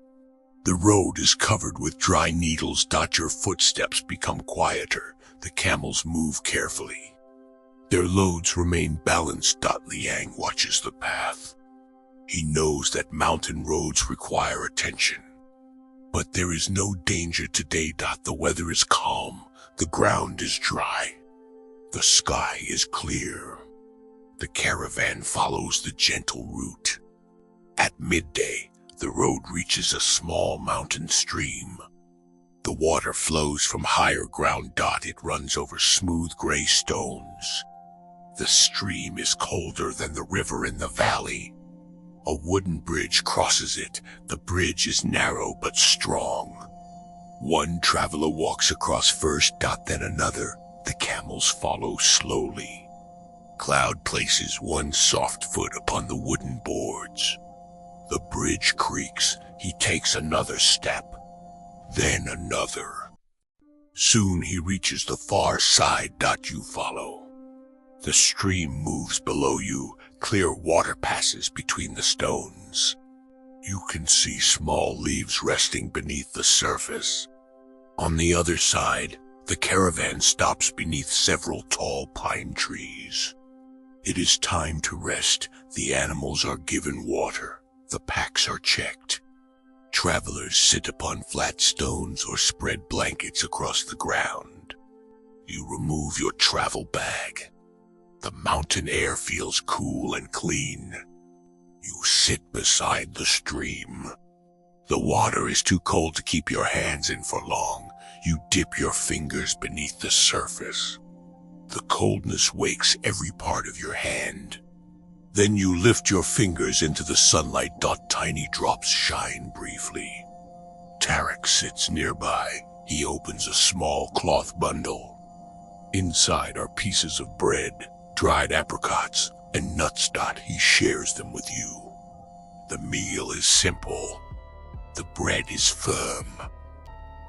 The road is covered with dry needles. Your footsteps become quieter. The camels move carefully. Their loads remain balanced. Liang watches the path. He knows that mountain roads require attention. But there is no danger today. The weather is calm. The ground is dry. The sky is clear. The caravan follows the gentle route. At midday, the road reaches a small mountain stream. The water flows from higher ground. It runs over smooth gray stones. The stream is colder than the river in the valley. A wooden bridge crosses it. The bridge is narrow but strong. One traveler walks across first. Then another. The camels follow slowly. Cloud places one soft foot upon the wooden boards. The bridge creaks. He takes another step, then another. Soon he reaches the far side. You follow. The stream moves below you. Clear water passes between the stones. You can see small leaves resting beneath the surface. On the other side, the caravan stops beneath several tall pine trees. It is time to rest. The animals are given water. The packs are checked. Travelers sit upon flat stones or spread blankets across the ground. You remove your travel bag. The mountain air feels cool and clean. You sit beside the stream. The water is too cold to keep your hands in for long. You dip your fingers beneath the surface. The coldness wakes every part of your hand. Then you lift your fingers into the sunlight. Tiny drops shine briefly. Tarek sits nearby. He opens a small cloth bundle. Inside are pieces of bread. dried apricots, and nuts. He shares them with you. The meal is simple. The bread is firm.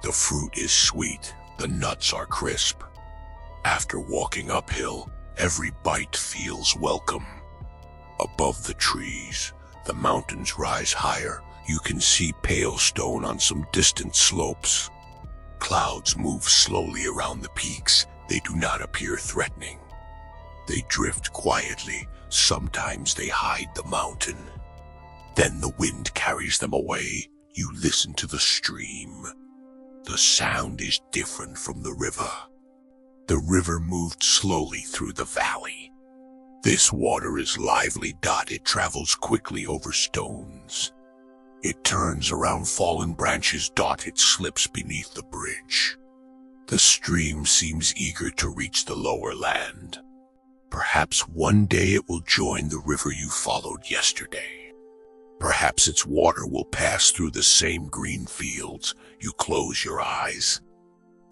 The fruit is sweet. The nuts are crisp. After walking uphill, every bite feels welcome. Above the trees, the mountains rise higher. You can see pale stone on some distant slopes. Clouds move slowly around the peaks. They do not appear threatening. They drift quietly. Sometimes they hide the mountain. Then the wind carries them away. You listen to the stream. The sound is different from the river. The river moved slowly through the valley. This water is lively. It travels quickly over stones. It turns around fallen branches. It slips beneath the bridge. The stream seems eager to reach the lower land. Perhaps one day it will join the river you followed yesterday. Perhaps its water will pass through the same green fields. You close your eyes.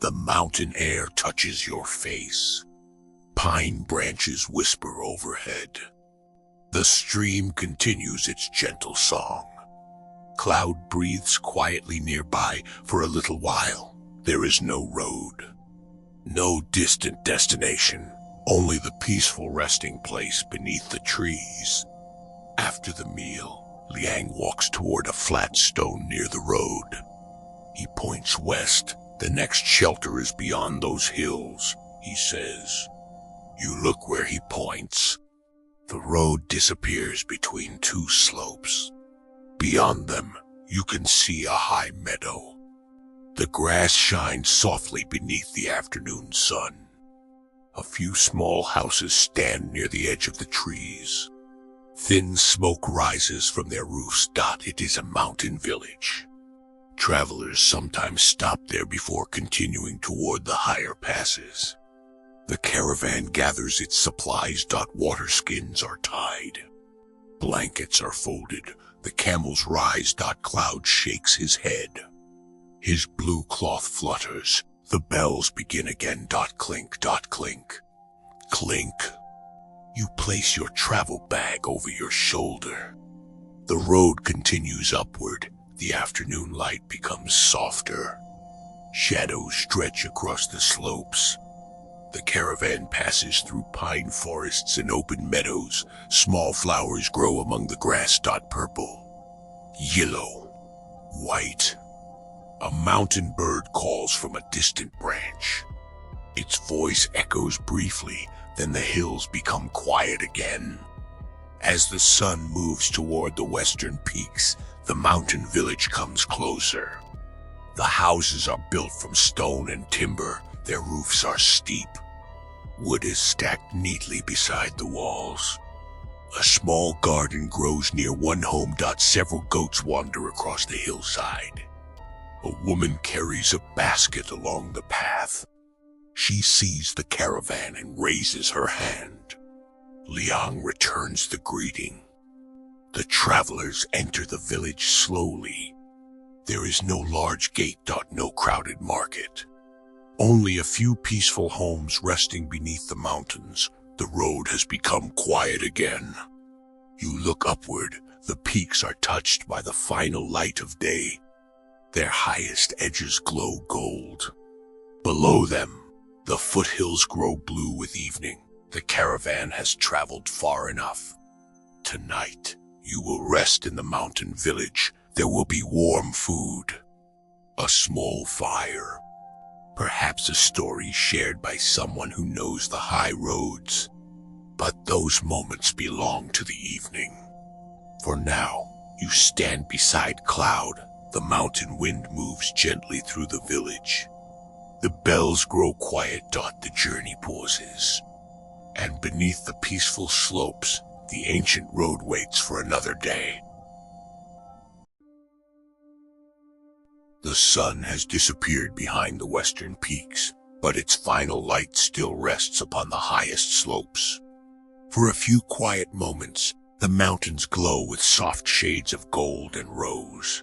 The mountain air touches your face. Pine branches whisper overhead. The stream continues its gentle song. Cloud breathes quietly nearby. For a little while, there is no road. No distant destination. Only the peaceful resting place beneath the trees. After the meal, Liang walks toward a flat stone near the road. He points west. The next shelter is beyond those hills, he says. You look where he points. The road disappears between two slopes. Beyond them, you can see a high meadow. The grass shines softly beneath the afternoon sun. A few small houses stand near the edge of the trees. Thin smoke rises from their roofs. It is a mountain village. Travelers sometimes stop there before continuing toward the higher passes. The caravan gathers its supplies. Water skins are tied. Blankets are folded. The camels rise. Cloud shakes his head. His blue cloth flutters. The bells begin again. Clink, clink, clink. You place your travel bag over your shoulder. The road continues upward. The afternoon light becomes softer. Shadows stretch across the slopes. The caravan passes through pine forests and open meadows. Small flowers grow among the grass. Purple, yellow, white. A mountain bird calls from a distant branch. Its voice echoes briefly, then the hills become quiet again. As the sun moves toward the western peaks, the mountain village comes closer. The houses are built from stone and timber. Their roofs are steep. Wood is stacked neatly beside the walls. A small garden grows near one home. Several goats wander across the hillside. A woman carries a basket along the path. She sees the caravan and raises her hand. Liang returns the greeting. The travelers enter the village slowly. There is no large gate. No crowded market. Only a few peaceful homes resting beneath the mountains. The road has become quiet again. You look upward. The peaks are touched by the final light of day. Their highest edges glow gold. Below them, the foothills grow blue with evening. The caravan has traveled far enough. Tonight, you will rest in the mountain village. There will be warm food, a small fire, perhaps a story shared by someone who knows the high roads. But those moments belong to the evening. For now, you stand beside Cloud. The mountain wind moves gently through the village. The bells grow quiet. The journey pauses. And beneath the peaceful slopes, the ancient road waits for another day. The sun has disappeared behind the western peaks, but its final light still rests upon the highest slopes. For a few quiet moments, the mountains glow with soft shades of gold and rose.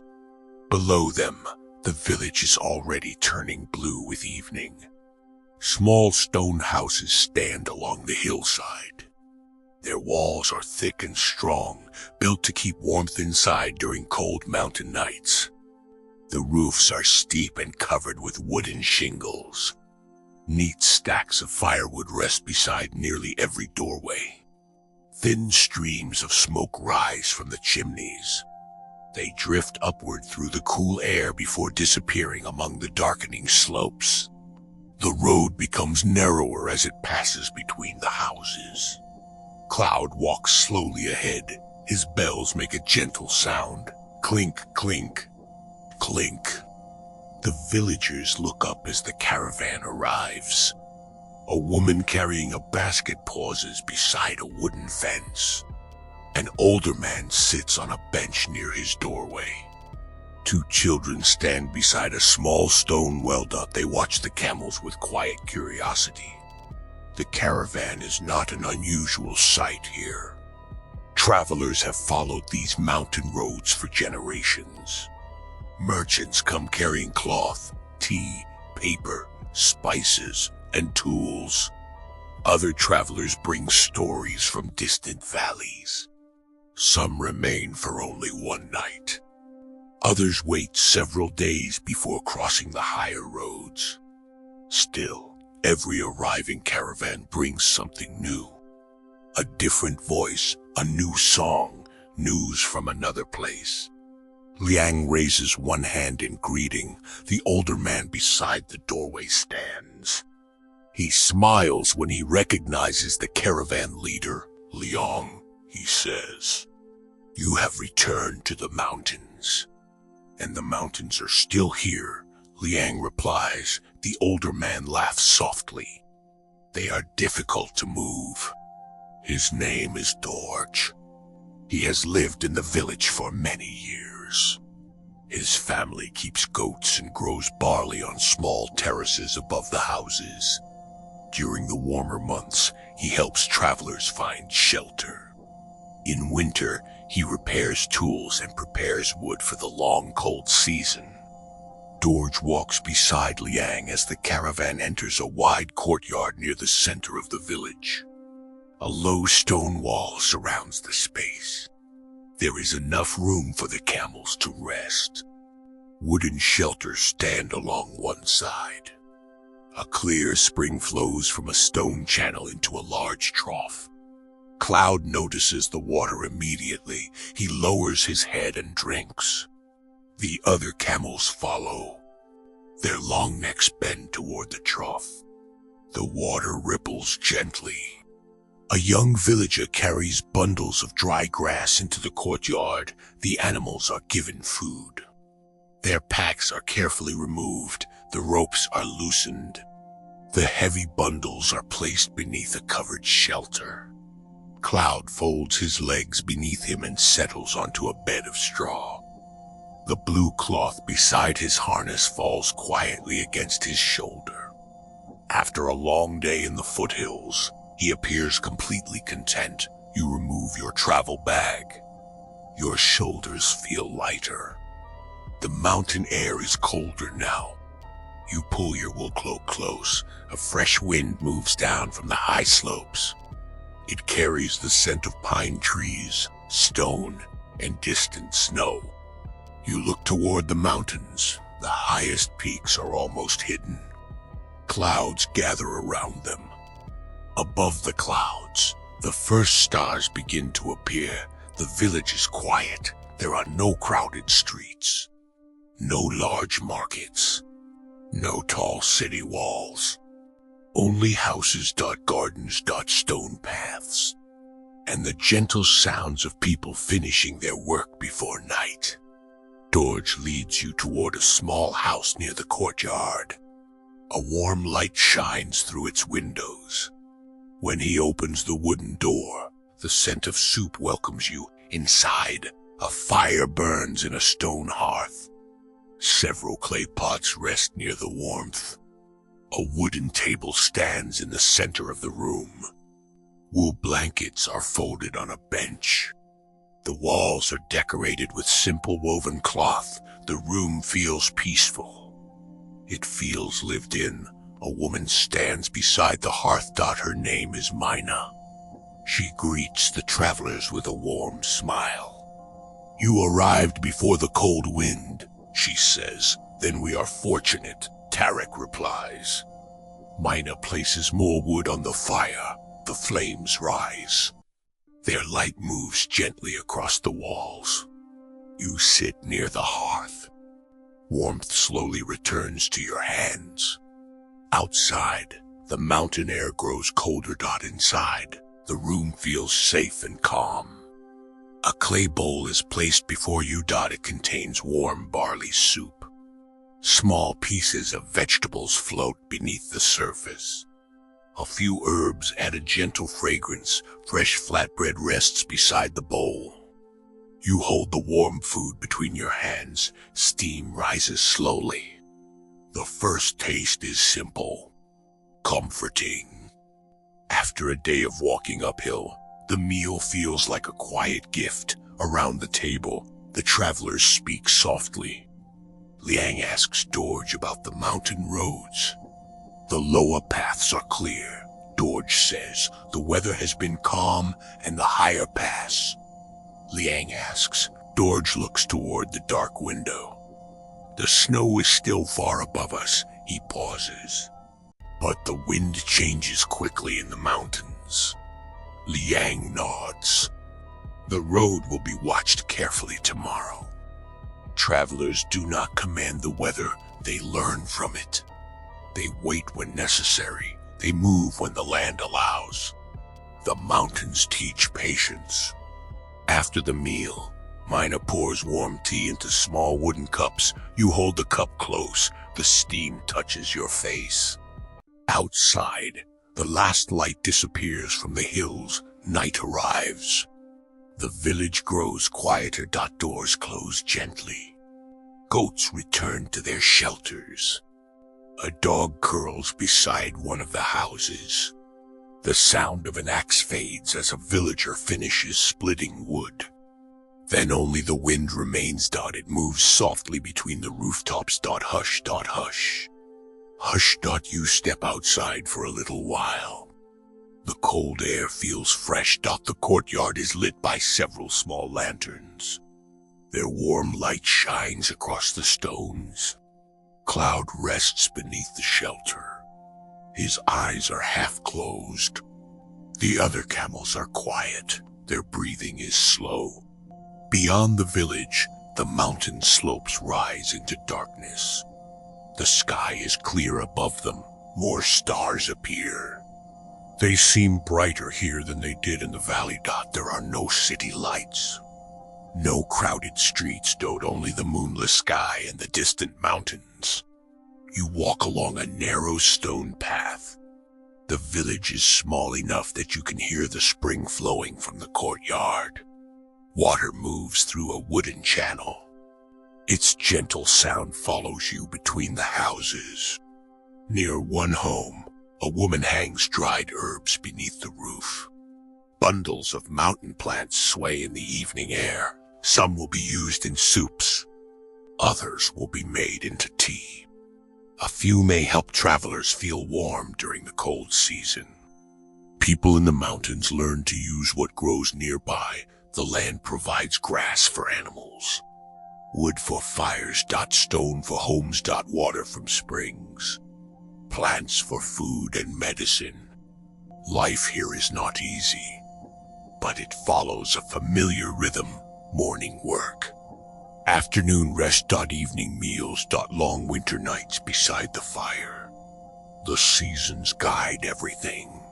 Below them, the village is already turning blue with evening. Small stone houses stand along the hillside. Their walls are thick and strong, built to keep warmth inside during cold mountain nights. The roofs are steep and covered with wooden shingles. Neat stacks of firewood rest beside nearly every doorway. Thin streams of smoke rise from the chimneys. They drift upward through the cool air before disappearing among the darkening slopes. The road becomes narrower as it passes between the houses. Cloud walks slowly ahead. His bells make a gentle sound. Clink, clink, clink. The villagers look up as the caravan arrives. A woman carrying a basket pauses beside a wooden fence. An older man sits on a bench near his doorway. Two children stand beside a small stone well done. They watch the camels with quiet curiosity. The caravan is not an unusual sight here. Travelers have followed these mountain roads for generations. Merchants come carrying cloth, tea, paper, spices, and tools. Other travelers bring stories from distant valleys. Some remain for only one night. Others wait several days before crossing the higher roads. Still, every arriving caravan brings something new. A different voice, a new song, news from another place. Liang raises one hand in greeting. The older man beside the doorway stands. He smiles when he recognizes the caravan leader. Liang, he says, "You have returned to the mountains." "And the mountains are still here," Liang replies. The older man laughs softly. "They are difficult to move." His name is Dorj. He has lived in the village for many years. His family keeps goats and grows barley on small terraces above the houses. During the warmer months, he helps travelers find shelter. In winter, he repairs tools and prepares wood for the long, cold season. Dorj walks beside Liang as the caravan enters a wide courtyard near the center of the village. A low stone wall surrounds the space. There is enough room for the camels to rest. Wooden shelters stand along one side. A clear spring flows from a stone channel into a large trough. Cloud notices the water immediately. He lowers his head and drinks. The other camels follow. Their long necks bend toward the trough. The water ripples gently. A young villager carries bundles of dry grass into the courtyard. The animals are given food. Their packs are carefully removed. The ropes are loosened. The heavy bundles are placed beneath a covered shelter. Cloud folds his legs beneath him and settles onto a bed of straw. The blue cloth beside his harness falls quietly against his shoulder. After a long day in the foothills, he appears completely content. You remove your travel bag. Your shoulders feel lighter. The mountain air is colder now. You pull your wool cloak close. A fresh wind moves down from the high slopes. It carries the scent of pine trees, stone, and distant snow. You look toward the mountains. The highest peaks are almost hidden. Clouds gather around them. Above the clouds, the first stars begin to appear. The village is quiet. There are no crowded streets. No large markets. No tall city walls. Only houses, gardens, stone paths. And the gentle sounds of people finishing their work before night. Dorj leads you toward a small house near the courtyard. A warm light shines through its windows. When he opens the wooden door, the scent of soup welcomes you. Inside, a fire burns in a stone hearth. Several clay pots rest near the warmth. A wooden table stands in the center of the room. Wool blankets are folded on a bench. The walls are decorated with simple woven cloth. The room feels peaceful. It feels lived in, A woman stands beside the hearth. Her name is Mina. She greets the travelers with a warm smile. "You arrived before the cold wind," she says. "Then we are fortunate," Tarek replies. Mina places more wood on the fire. The flames rise. Their light moves gently across the walls. You sit near the hearth. Warmth slowly returns to your hands. Outside, the mountain air grows colder. Inside, the room feels safe and calm. A clay bowl is placed before you. It contains warm barley soup. Small pieces of vegetables float beneath the surface. A few herbs add a gentle fragrance. Fresh flatbread rests beside the bowl. You hold the warm food between your hands. Steam rises slowly. The first taste is simple, comforting. After a day of walking uphill, the meal feels like a quiet gift. Around the table, the travelers speak softly. Liang asks Dorj about the mountain roads. "The lower paths are clear," Dorj says. "The weather has been calm and the higher pass." Liang asks. Dorj looks toward the dark window. "The snow is still far above us," he pauses. "But the wind changes quickly in the mountains." Liang nods. "The road will be watched carefully tomorrow." Travelers do not command the weather, they learn from it. They wait when necessary, they move when the land allows. The mountains teach patience. After the meal, Mina pours warm tea into small wooden cups. You hold the cup close, the steam touches your face. Outside, the last light disappears from the hills. Night arrives. The village grows quieter. Doors close gently. Goats return to their shelters. A dog curls beside one of the houses. The sound of an axe fades as a villager finishes splitting wood. Then only the wind remains. It moves softly between the rooftops. Hush. Hush. Hush. You step outside for a little while. The cold air feels fresh. The courtyard is lit by several small lanterns. Their warm light shines across the stones. Cloud rests beneath the shelter. His eyes are half closed. The other camels are quiet. Their breathing is slow. Beyond the village, the mountain slopes rise into darkness. The sky is clear above them. More stars appear. They seem brighter here than they did in the valley. There are no city lights. No crowded streets. Only the moonless sky and the distant mountains. You walk along a narrow stone path. The village is small enough that you can hear the spring flowing from the courtyard. Water moves through a wooden channel. Its gentle sound follows you between the houses. Near one home, a woman hangs dried herbs beneath the roof. Bundles of mountain plants sway in the evening air. Some will be used in soups. Others will be made into tea. A few may help travelers feel warm during the cold season. People in the mountains learn to use what grows nearby. The land provides grass for animals, wood for fires. Stone for homes. Water from springs. Plants for food and medicine. Life here is not easy, but it follows a familiar rhythm. Morning work. Afternoon rest. Evening meals. Long winter nights beside the fire. The seasons guide everything.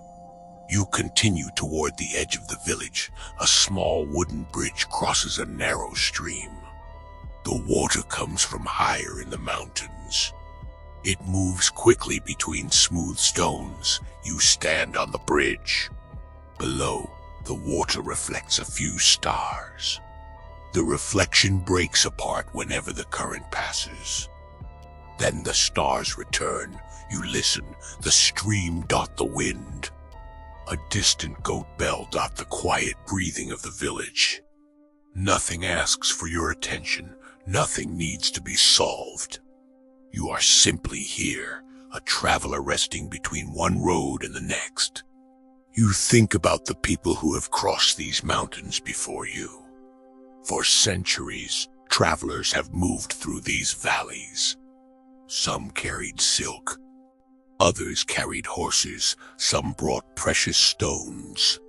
You continue toward the edge of the village. A small wooden bridge crosses a narrow stream. The water comes from higher in the mountains. It moves quickly between smooth stones. You stand on the bridge. Below, the water reflects a few stars. The reflection breaks apart whenever the current passes. Then the stars return. You listen. The stream. The wind. A distant goat bell. The quiet breathing of the village. Nothing asks for your attention. Nothing needs to be solved. You are simply here, a traveler resting between one road and the next. You think about the people who have crossed these mountains before you. For centuries, travelers have moved through these valleys. Some carried silk, others carried horses, some brought precious stones.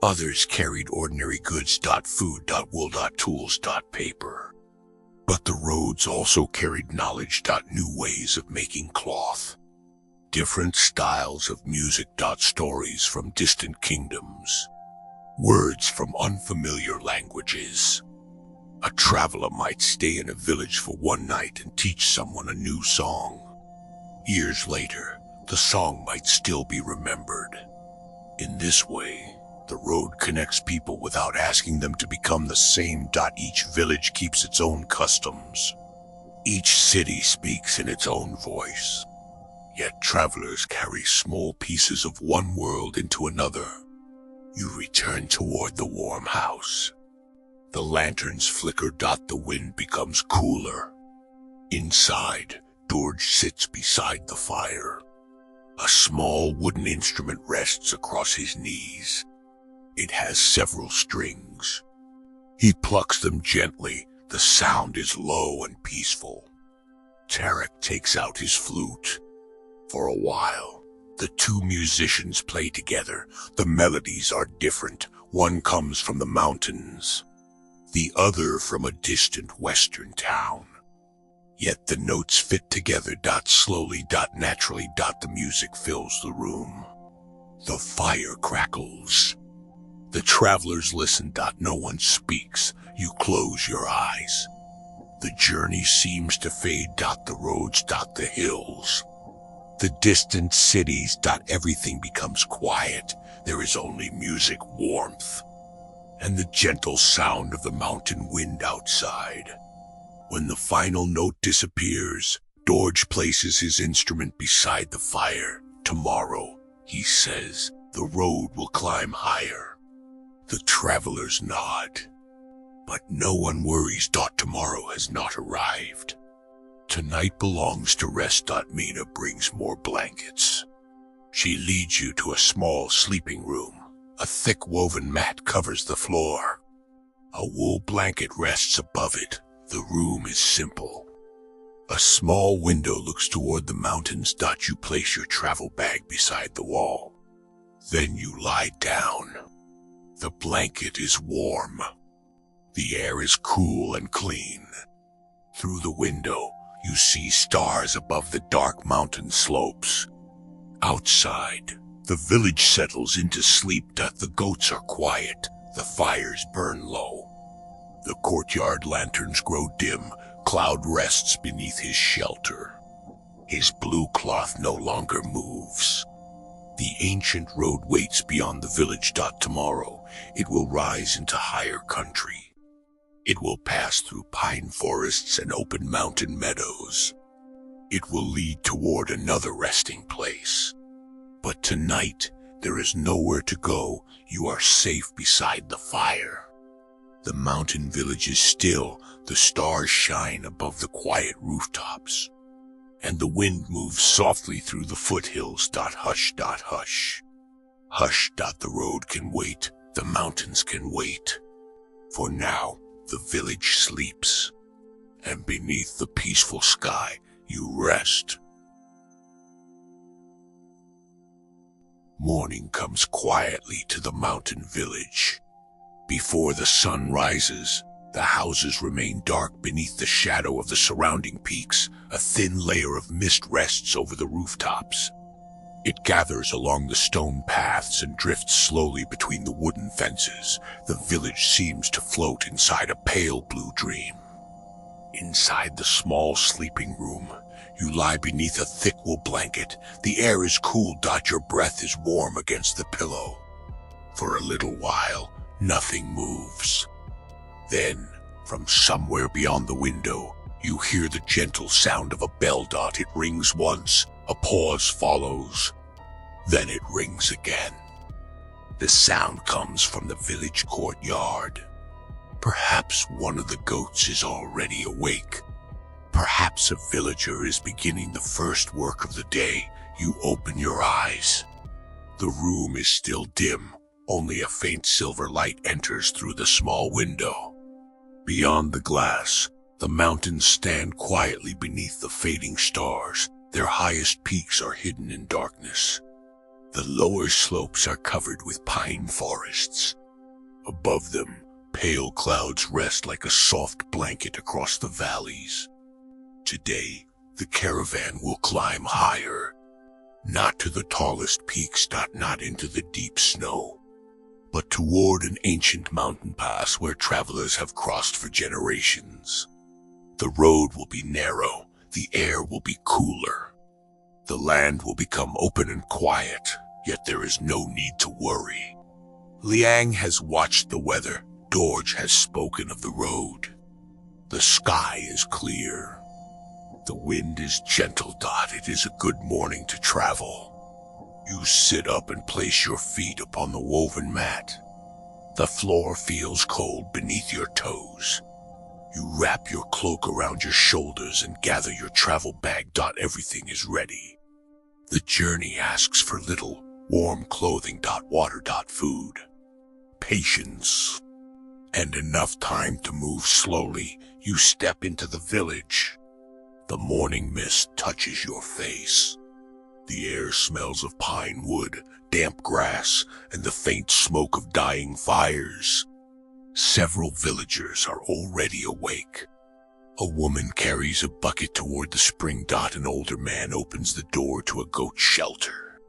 Others carried ordinary goods, food, wool, tools, paper. But the roads also carried knowledge, new ways of making cloth. Different styles of music, stories from distant kingdoms. Words from unfamiliar languages. A traveler might stay in a village for one night and teach someone a new song. Years later, the song might still be remembered. In this way, the road connects people without asking them to become the same. Each village keeps its own customs. Each city speaks in its own voice. Yet travelers carry small pieces of one world into another. You return toward the warm house. The lanterns flicker. The wind becomes cooler. Inside, George sits beside the fire. A small wooden instrument rests across his knees. It has several strings. He plucks them gently. The sound is low and peaceful. Tarek takes out his flute. For a while, the two musicians play together. The melodies are different. One comes from the mountains, the other from a distant western town. Yet the notes fit together. Slowly, naturally. The music fills the room. The fire crackles. The travelers listen. No one speaks. You close your eyes. The journey seems to fade. The roads. The hills. The distant cities. Everything becomes quiet. There is only music, warmth, and the gentle sound of the mountain wind outside. When the final note disappears, George places his instrument beside the fire. Tomorrow, he says, the road will climb higher. The travelers nod. But no one worries. Tomorrow has not arrived. Tonight belongs to rest. Mina brings more blankets. She leads you to a small sleeping room. A thick woven mat covers the floor. A wool blanket rests above it. The room is simple. A small window looks toward the mountains. You place your travel bag beside the wall. Then you lie down. The blanket is warm. The air is cool and clean. Through the window, you see stars above the dark mountain slopes. Outside, the village settles into sleep. The goats are quiet. The fires burn low. The courtyard lanterns grow dim. Cloud rests beneath his shelter. His blue cloth no longer moves. The ancient road waits beyond the village. Tomorrow, it will rise into higher country. It will pass through pine forests and open mountain meadows. It will lead toward another resting place. But tonight, there is nowhere to go. You are safe beside the fire. The mountain village is still. The stars shine above the quiet rooftops. And the wind moves softly through the foothills. Hush, hush. Hush, the road can wait. The mountains can wait. For now, the village sleeps. And beneath the peaceful sky, you rest. Morning comes quietly to the mountain village. Before the sun rises, the houses remain dark beneath the shadow of the surrounding peaks. A thin layer of mist rests over the rooftops. It gathers along the stone paths and drifts slowly between the wooden fences. The village seems to float inside a pale blue dream. Inside the small sleeping room, you lie beneath a thick wool blanket. The air is cool. Your breath is warm against the pillow. For a little while, nothing moves. Then, from somewhere beyond the window, you hear the gentle sound of a bell. It rings once, a pause follows. Then it rings again. The sound comes from the village courtyard. Perhaps one of the goats is already awake. Perhaps a villager is beginning the first work of the day. You open your eyes. The room is still dim. Only a faint silver light enters through the small window. Beyond the glass, the mountains stand quietly beneath the fading stars. Their highest peaks are hidden in darkness. The lower slopes are covered with pine forests. Above them, pale clouds rest like a soft blanket across the valleys. Today, the caravan will climb higher. Not to the tallest peaks, not into the deep snow, but toward an ancient mountain pass where travelers have crossed for generations. The road will be narrow, the air will be cooler. The land will become open and quiet, yet there is no need to worry. Liang has watched the weather. Dorj has spoken of the road. The sky is clear. The wind is gentle. It is a good morning to travel. You sit up and place your feet upon the woven mat. The floor feels cold beneath your toes. You wrap your cloak around your shoulders and gather your travel bag. Everything is ready. The journey asks for little: warm clothing, water, food, patience, and enough time to move slowly. You step into the village. The morning mist touches your face. The air smells of pine wood, damp grass, and the faint smoke of dying fires. Several villagers are already awake. A woman carries a bucket toward the spring. An older man opens the door to a goat shelter.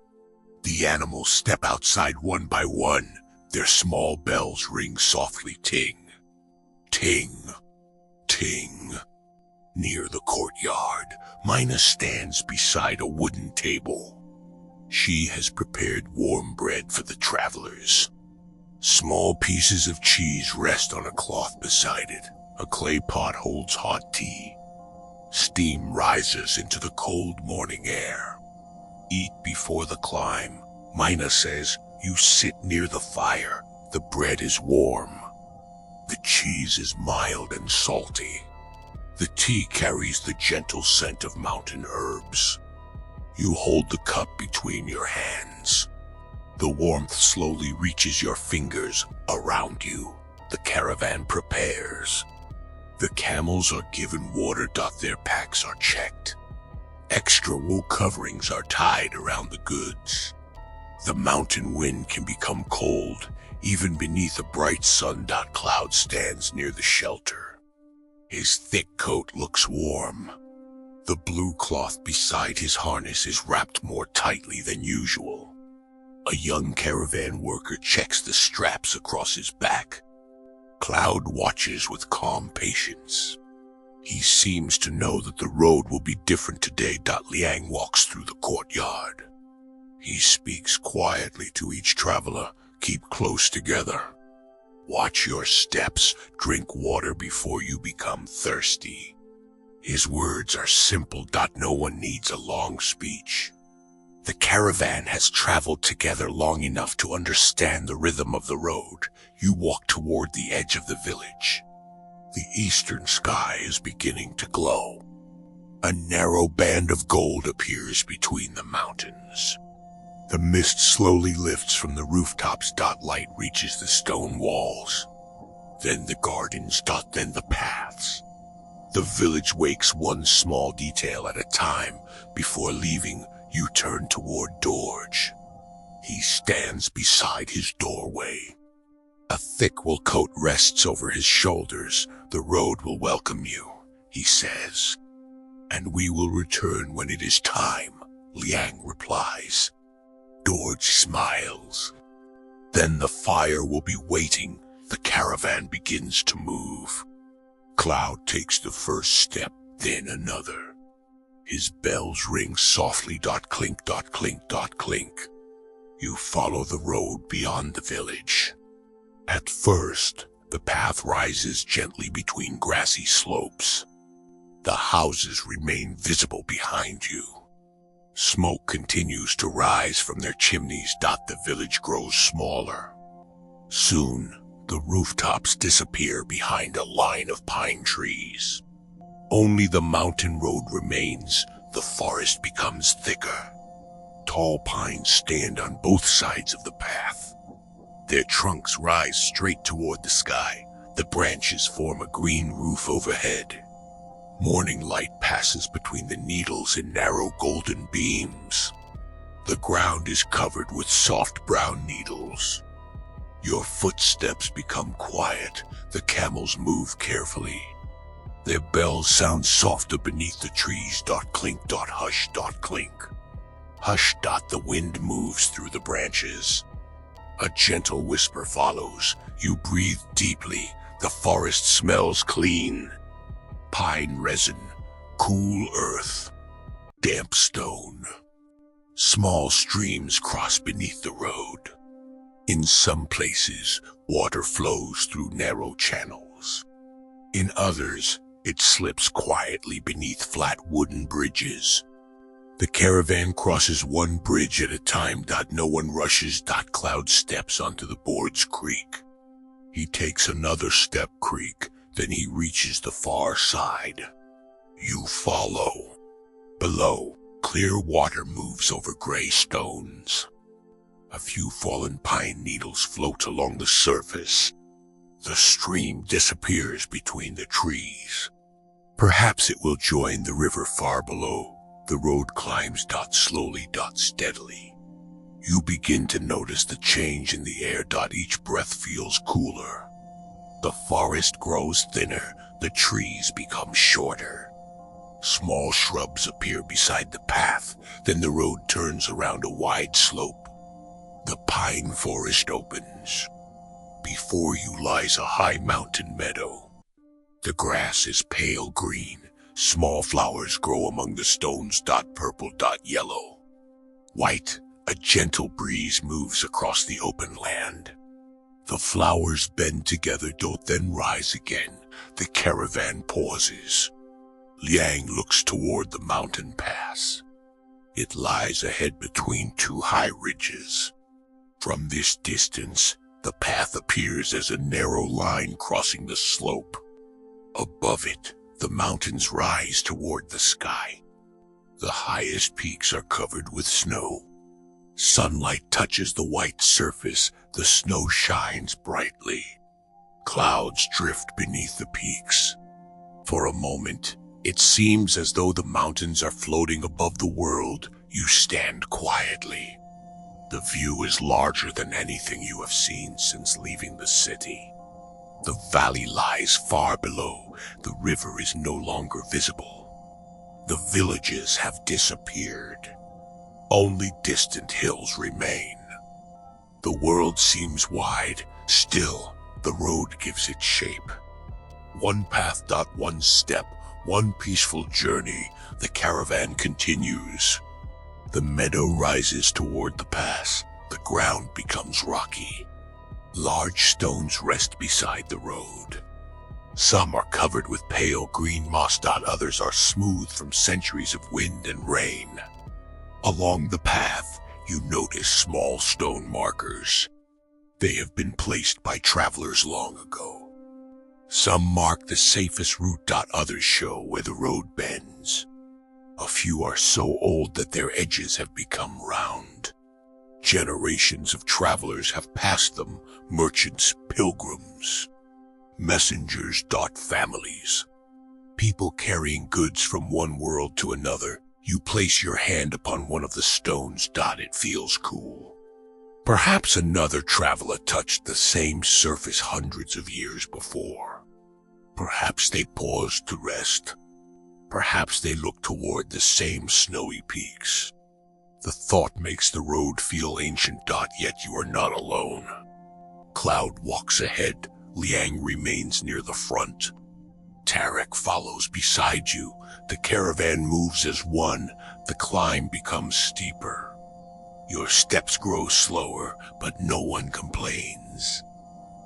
The animals step outside one by one. Their small bells ring softly. Ting, ting, ting. Near the courtyard, Mina stands beside a wooden table. She has prepared warm bread for the travelers. Small pieces of cheese rest on a cloth beside it. A clay pot holds hot tea. Steam rises into the cold morning air. Eat before the climb, Mina says. You sit near the fire. The bread is warm. The cheese is mild and salty. The tea carries the gentle scent of mountain herbs. You hold the cup between your hands. The warmth slowly reaches your fingers. Around you, the caravan prepares. The camels are given water. Their packs are checked. Extra wool coverings are tied around the goods. The mountain wind can become cold, even beneath a bright sun. Cloud stands near the shelter. His thick coat looks warm. The blue cloth beside his harness is wrapped more tightly than usual. A young caravan worker checks the straps across his back. Cloud watches with calm patience. He seems to know that the road will be different today. Liang walks through the courtyard. He speaks quietly to each traveler. Keep close together. Watch your steps. Drink water before you become thirsty. His words are simple. No one needs a long speech. The caravan has traveled together long enough to understand the rhythm of the road. You walk toward the edge of the village. The eastern sky is beginning to glow. A narrow band of gold appears between the mountains. The mist slowly lifts from the rooftops. Light reaches the stone walls. Then the gardens. Then the paths. The village wakes one small detail at a time. Before leaving, you turn toward Dorj. He stands beside his doorway. A thick wool coat rests over his shoulders. The road will welcome you, he says. And we will return when it is time, Liang replies. Dorj smiles. Then the fire will be waiting. The caravan begins to move. Cloud takes the first step, then another. His bells ring softly. Clink, clink, clink. You follow the road beyond the village. At first, the path rises gently between grassy slopes. The houses remain visible behind you. Smoke continues to rise from their chimneys. The village grows smaller. Soon, the rooftops disappear behind a line of pine trees. Only the mountain road remains. The forest becomes thicker. Tall pines stand on both sides of the path. Their trunks rise straight toward the sky. The branches form a green roof overhead. Morning light passes between the needles in narrow golden beams. The ground is covered with soft brown needles. Your footsteps become quiet. The camels move carefully. Their bells sound softer beneath the trees. Clink, hush, clink. Hush, the wind moves through the branches. A gentle whisper follows. You breathe deeply. The forest smells clean. Pine resin, cool earth, damp stone. Small streams cross beneath the road. In some places, water flows through narrow channels. In others, it slips quietly beneath flat wooden bridges. The caravan crosses one bridge at a time. No one rushes. Cloud steps onto the board's creek. He takes another step creek, then he reaches the far side. You follow. Below, clear water moves over gray stones. A few fallen pine needles float along the surface. The stream disappears between the trees. Perhaps it will join the river far below. The road climbs. Slowly. Steadily. You begin to notice the change in the air. Each breath feels cooler. The forest grows thinner. The trees become shorter. Small shrubs appear beside the path. Then the road turns around a wide slope. The pine forest opens. Before you lies a high mountain meadow. The grass is pale green. Small flowers grow among the stones. Purple. Yellow. White. A gentle breeze moves across the open land. The flowers bend together. Then rise again. The caravan pauses. Liang looks toward the mountain pass. It lies ahead between two high ridges. From this distance, the path appears as a narrow line crossing the slope. Above it, the mountains rise toward the sky. The highest peaks are covered with snow. Sunlight touches the white surface. The snow shines brightly. Clouds drift beneath the peaks. For a moment, it seems as though the mountains are floating above the world. You stand quietly. The view is larger than anything you have seen since leaving the city. The valley lies far below. The river is no longer visible. The villages have disappeared. Only distant hills remain. The world seems wide. Still, the road gives it shape. One path. One step. One peaceful journey. The caravan continues. The meadow rises toward the pass. The ground becomes rocky. Large stones rest beside the road. Some are covered with pale green moss. Others are smooth from centuries of wind and rain. Along the path, you notice small stone markers. They have been placed by travelers long ago. Some mark the safest route. Others show where the road bends. A few are so old that their edges have become round. Generations of travelers have passed them. Merchants, pilgrims, messengers. Families. People carrying goods from one world to another. You place your hand upon one of the stones. It feels cool. Perhaps another traveler touched the same surface hundreds of years before. Perhaps they paused to rest. Perhaps they looked toward the same snowy peaks. The thought makes the road feel ancient. Yet you are not alone. Cloud walks ahead. Liang remains near the front. Tarek follows beside you. The caravan moves as one. The climb becomes steeper. Your steps grow slower, but no one complains.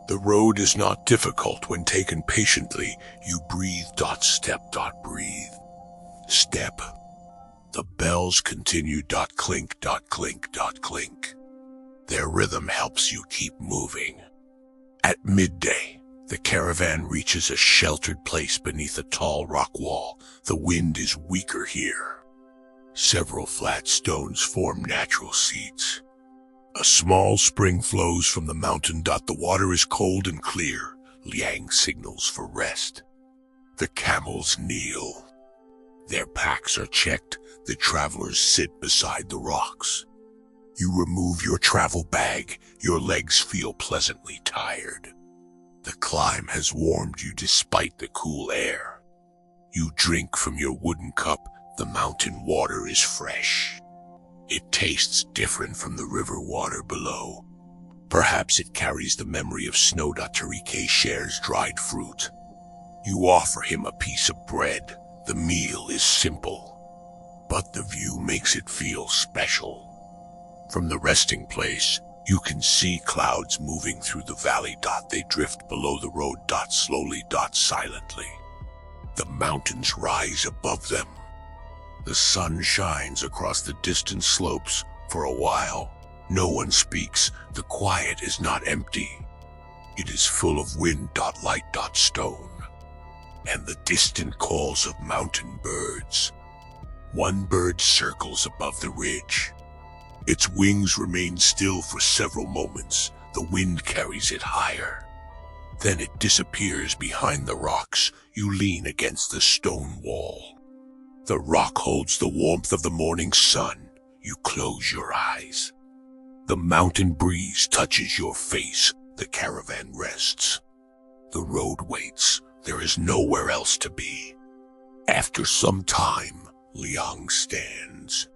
The road is not difficult when taken patiently. You breathe. Step. Breathe. Step. The bells continue. Clink. Clink. Their rhythm helps you keep moving. At midday, The caravan reaches a sheltered place beneath a tall rock wall. The wind is weaker here. Several flat stones form natural seats. A small spring flows from the mountain. The water is cold and clear. Liang signals for rest. The camels kneel. Their packs are checked. The travelers sit beside the rocks. You remove your travel bag. Your legs feel pleasantly tired. The climb has warmed you despite the cool air. You drink from your wooden cup. The mountain water is fresh. It tastes different from the river water below. Perhaps it carries the memory of snow. Tarike shares dried fruit. You offer him a piece of bread. The meal is simple, but the view makes it feel special. From the resting place, you can see clouds moving through the valley. They drift below the road. Slowly. Silently. The mountains rise above them. The sun shines across the distant slopes. For a while, no one speaks. The quiet is not empty. It is full of wind. Light. Stone. And the distant calls of mountain birds. One bird circles above the ridge. Its wings remain still for several moments. The wind carries it higher. Then it disappears behind the rocks. You lean against the stone wall. The rock holds the warmth of the morning sun. You close your eyes. The mountain breeze touches your face. The caravan rests. The road waits. There is nowhere else to be. After some time, Liang stands.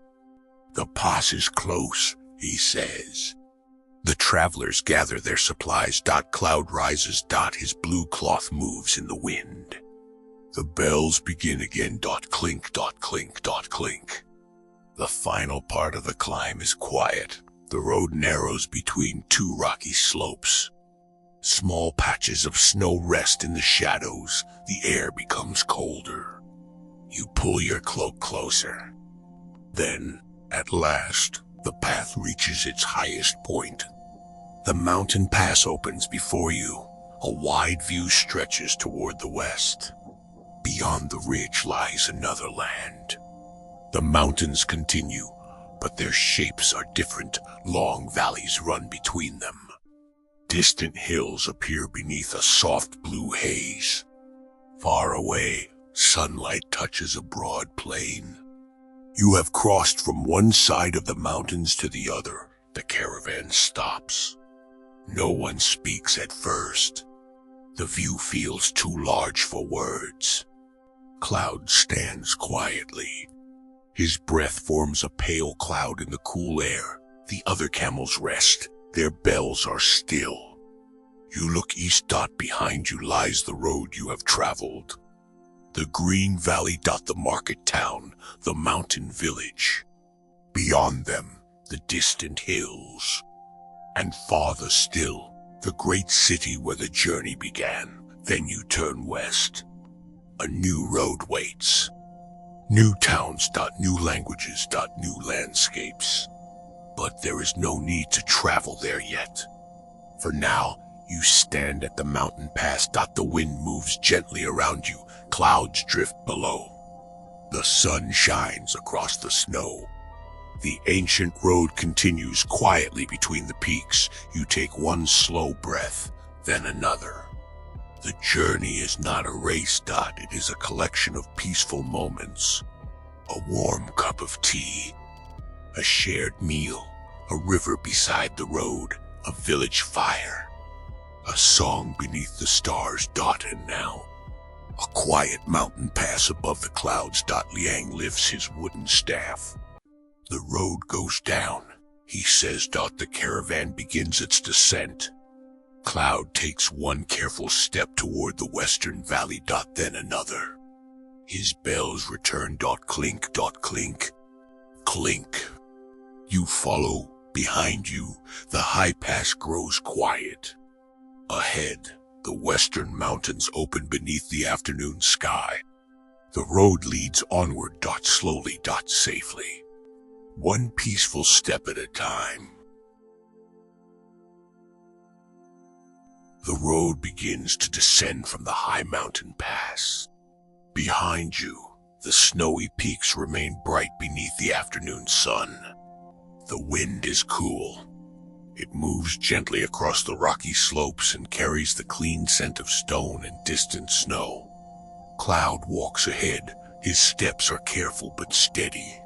The pass is close, he says. The travelers gather their supplies. Cloud rises. His blue cloth moves in the wind. The bells begin again. Clink. Clink. The final part of the climb is quiet. The road narrows between two rocky slopes. Small patches of snow rest in the shadows. The air becomes colder. You pull your cloak closer. Then, at last, the path reaches its highest point. The mountain pass opens before you. A wide view stretches toward the west. Beyond the ridge lies another land. The mountains continue, but their shapes are different. Long valleys run between them. Distant hills appear beneath a soft blue haze. Far away, sunlight touches a broad plain. You have crossed from one side of the mountains to the other. The caravan stops. No one speaks at first. The view feels too large for words. Cloud stands quietly. His breath forms a pale cloud in the cool air. The other camels rest. Their bells are still. You look east. Behind you lies the road you have traveled. The green valley. The market town, the mountain village. Beyond them, the distant hills. And farther still, the great city where the journey began. Then you turn west. A new road waits. New towns. New languages. New landscapes. But there is no need to travel there yet. For now, you stand at the mountain pass. The wind moves gently around you. Clouds drift below. The sun shines across the snow. The ancient road continues quietly between the peaks. You take one slow breath, then another. The journey is not a race. It is a collection of peaceful moments. A warm cup of tea. A shared meal. A river beside the road. A village fire. A song beneath the stars. And now, a quiet mountain pass above the clouds. Liang lifts his wooden staff. The road goes down, he says. The caravan begins its descent. Cloud takes one careful step toward the western valley. Then another. His bells return. Clink. Clink. Clink. You follow. Behind you, the high pass grows quiet. Ahead, the western mountains open beneath the afternoon sky. The road leads onward. Slowly. Safely. One peaceful step at a time. The road begins to descend from the high mountain pass. Behind you, the snowy peaks remain bright beneath the afternoon sun. The wind is cool. It moves gently across the rocky slopes and carries the clean scent of stone and distant snow. Cloud walks ahead. His steps are careful but steady.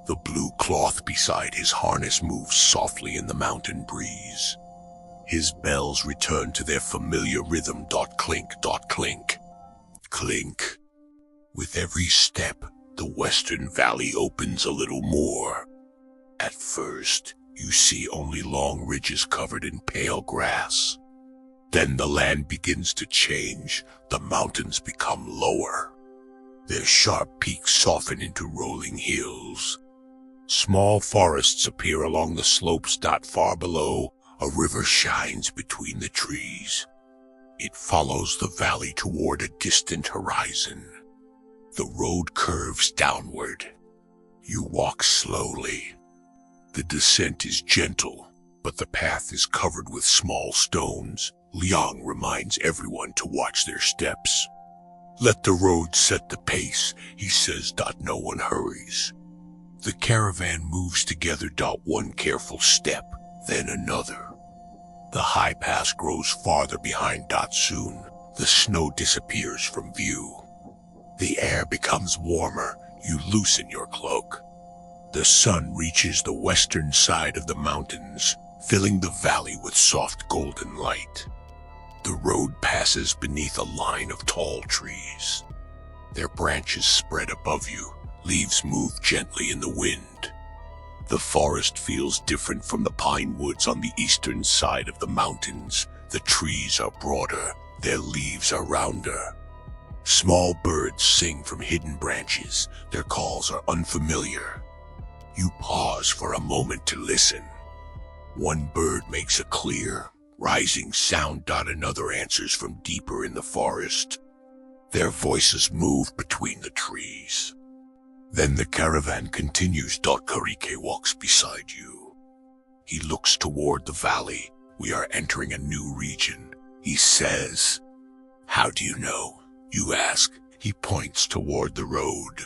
The blue cloth beside his harness moves softly in the mountain breeze. His bells return to their familiar rhythm. Clink, clink, clink. With every step, the western valley opens a little more. At first, you see only long ridges covered in pale grass. Then the land begins to change. The mountains become lower. Their sharp peaks soften into rolling hills. Small forests appear along the slopes. Far below, a river shines between the trees. It follows the valley toward a distant horizon. The road curves downward. You walk slowly. The descent is gentle, but the path is covered with small stones. Liang reminds everyone to watch their steps. Let the road set the pace, he says. No one hurries. The caravan moves together. One careful step, then another. The high pass grows farther behind. Soon, the snow disappears from view. The air becomes warmer. You loosen your cloak. The sun reaches the western side of the mountains, filling the valley with soft golden light. The road passes beneath a line of tall trees. Their branches spread above you. Leaves move gently in the wind. The forest feels different from the pine woods on the eastern side of the mountains. The trees are broader. Their leaves are rounder. Small birds sing from hidden branches. Their calls are unfamiliar. You pause for a moment to listen. One bird makes a clear, rising sound. Another answers from deeper in the forest. Their voices move between the trees. Then the caravan continues. Karike walks beside you. He looks toward the valley. We are entering a new region, he says. How do you know? You ask. He points toward the road.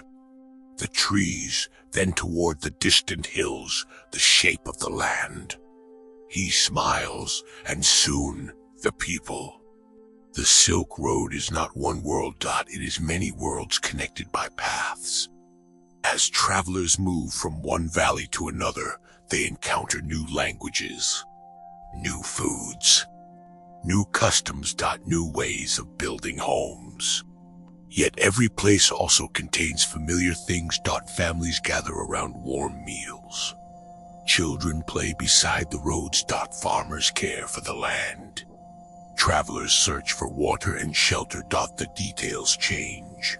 The trees, then toward the distant hills, the shape of the land. He smiles, and soon, the people. The Silk Road is not one world. It is many worlds connected by paths. As travelers move from one valley to another, they encounter new languages, new foods, new customs. New ways of building homes. Yet every place also contains familiar things. Families gather around warm meals. Children play beside the roads. Farmers care for the land. Travelers search for water and shelter. The details change.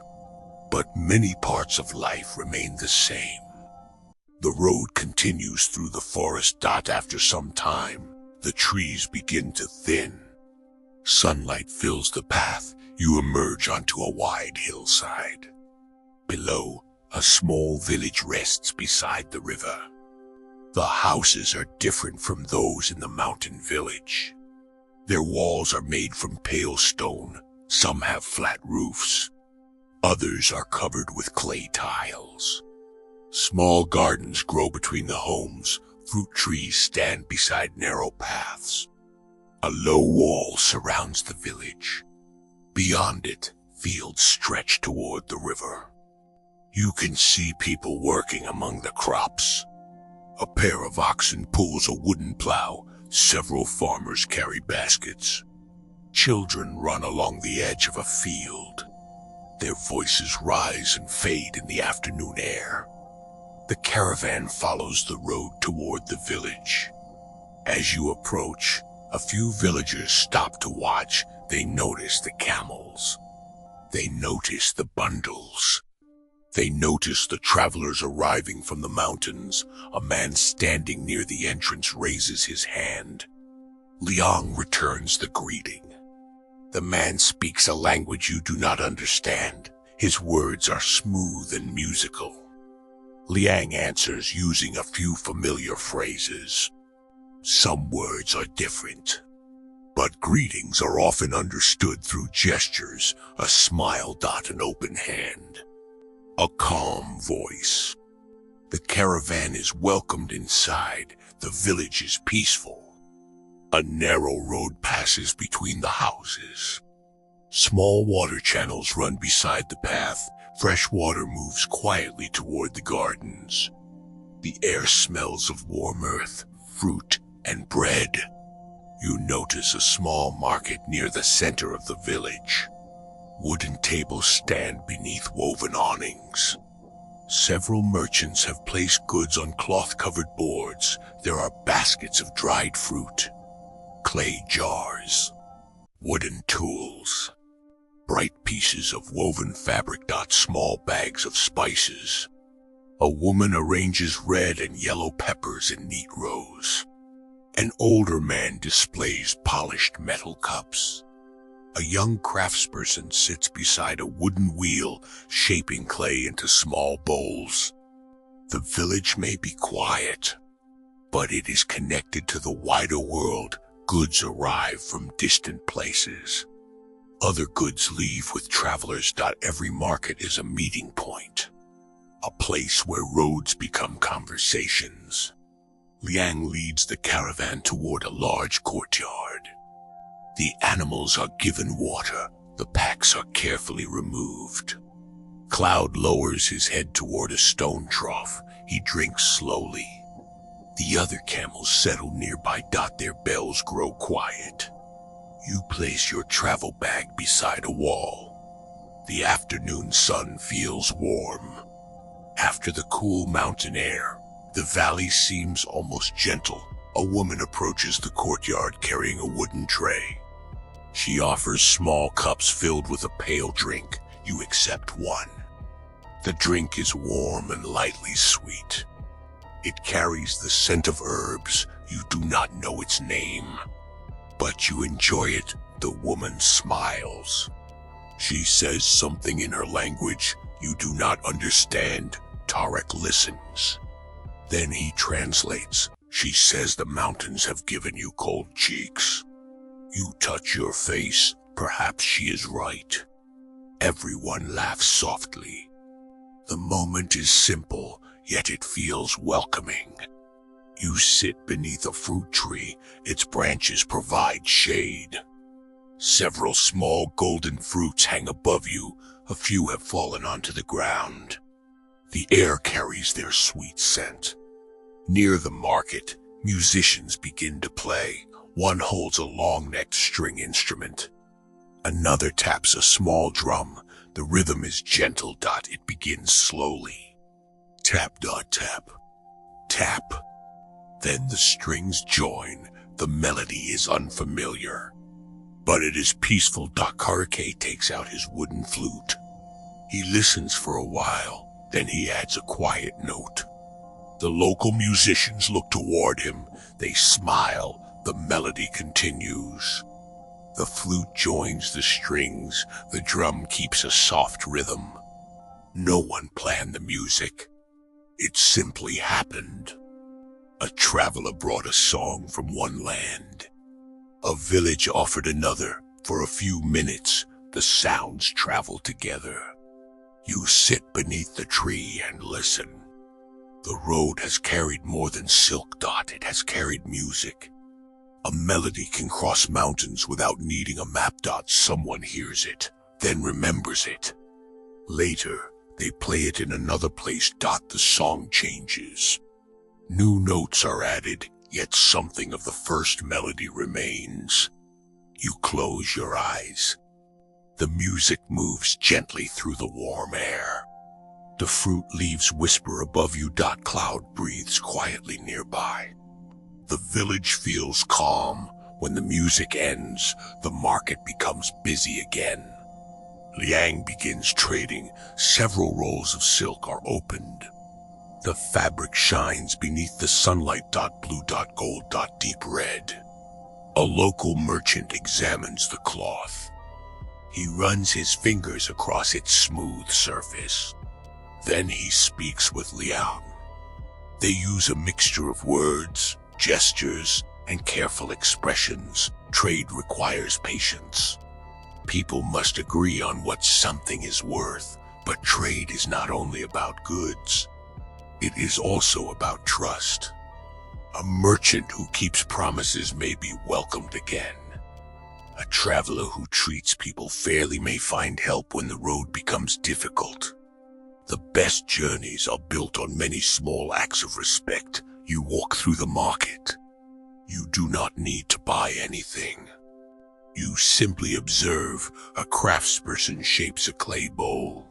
But many parts of life remain the same. The road continues through the forest. After some time, the trees begin to thin. Sunlight fills the path. You emerge onto a wide hillside. Below, a small village rests beside the river. The houses are different from those in the mountain village. Their walls are made from pale stone. Some have flat roofs. Others are covered with clay tiles. Small gardens grow between the homes. Fruit trees stand beside narrow paths. A low wall surrounds the village. Beyond it, fields stretch toward the river. You can see people working among the crops. A pair of oxen pulls a wooden plow. Several farmers carry baskets. Children run along the edge of a field. Their voices rise and fade in the afternoon air. The caravan follows the road toward the village. As you approach, a few villagers stop to watch. They notice the camels. They notice the bundles. They notice the travelers arriving from the mountains. A man standing near the entrance raises his hand. Liang returns the greeting. The man speaks a language you do not understand. His words are smooth and musical. Liang answers using a few familiar phrases. Some words are different. But greetings are often understood through gestures, a smile, an open hand, a calm voice. The caravan is welcomed inside. The village is peaceful. A narrow road passes between the houses. Small water channels run beside the path. Fresh water moves quietly toward the gardens. The air smells of warm earth, fruit, and bread. You notice a small market near the center of the village. Wooden tables stand beneath woven awnings. Several merchants have placed goods on cloth-covered boards. There are baskets of dried fruit, clay jars, wooden tools, bright pieces of woven fabric, small bags of spices. A woman arranges red and yellow peppers in neat rows. An older man displays polished metal cups. A young craftsperson sits beside a wooden wheel, shaping clay into small bowls. The village may be quiet, but it is connected to the wider world. Goods arrive from distant places. Other goods leave with travelers. Every market is a meeting point, a place where roads become conversations. Liang leads the caravan toward a large courtyard. The animals are given water. The packs are carefully removed. Cloud lowers his head toward a stone trough. He drinks slowly. The other camels settle nearby. Their bells grow quiet. You place your travel bag beside a wall. The afternoon sun feels warm. After the cool mountain air, the valley seems almost gentle. A woman approaches the courtyard carrying a wooden tray. She offers small cups filled with a pale drink. You accept one. The drink is warm and lightly sweet. It carries the scent of herbs. You do not know its name, but you enjoy it. The woman smiles. She says something in her language you do not understand. Tarek listens. Then he translates. She says the mountains have given you cold cheeks. You touch your face. Perhaps she is right. Everyone laughs softly. The moment is simple, yet it feels welcoming. You sit beneath a fruit tree. Its branches provide shade. Several small golden fruits hang above you. A few have fallen onto the ground. The air carries their sweet scent. Near the market, musicians begin to play. One holds a long-necked string instrument. Another taps a small drum. The rhythm is gentle. It begins slowly. Tap, tap, tap. Then the strings join. The melody is unfamiliar, but it is peaceful. Karake takes out his wooden flute. He listens for a while, then he adds a quiet note. The local musicians look toward him. They smile. The melody continues. The flute joins the strings. The drum keeps a soft rhythm. No one planned the music. It simply happened. A traveler brought a song from one land. A village offered another. For a few minutes, the sounds travel together. You sit beneath the tree and listen. The road has carried more than silk. It has carried music. A melody can cross mountains without needing a map. Someone hears it, then remembers it. Later, they play it in another place. The song changes. New notes are added, yet something of the first melody remains. You close your eyes. The music moves gently through the warm air. The fruit leaves whisper above you. Cloud breathes quietly nearby. The village feels calm. When the music ends, the market becomes busy again. Liang begins trading. Several rolls of silk are opened. The fabric shines beneath the sunlight. Blue, gold, deep red. A local merchant examines the cloth. He runs his fingers across its smooth surface. Then he speaks with Liang. They use a mixture of words, gestures, and careful expressions. Trade requires patience. People must agree on what something is worth, but trade is not only about goods. It is also about trust. A merchant who keeps promises may be welcomed again. A traveler who treats people fairly may find help when the road becomes difficult. The best journeys are built on many small acts of respect. You walk through the market. You do not need to buy anything. You simply observe. A craftsperson shapes a clay bowl.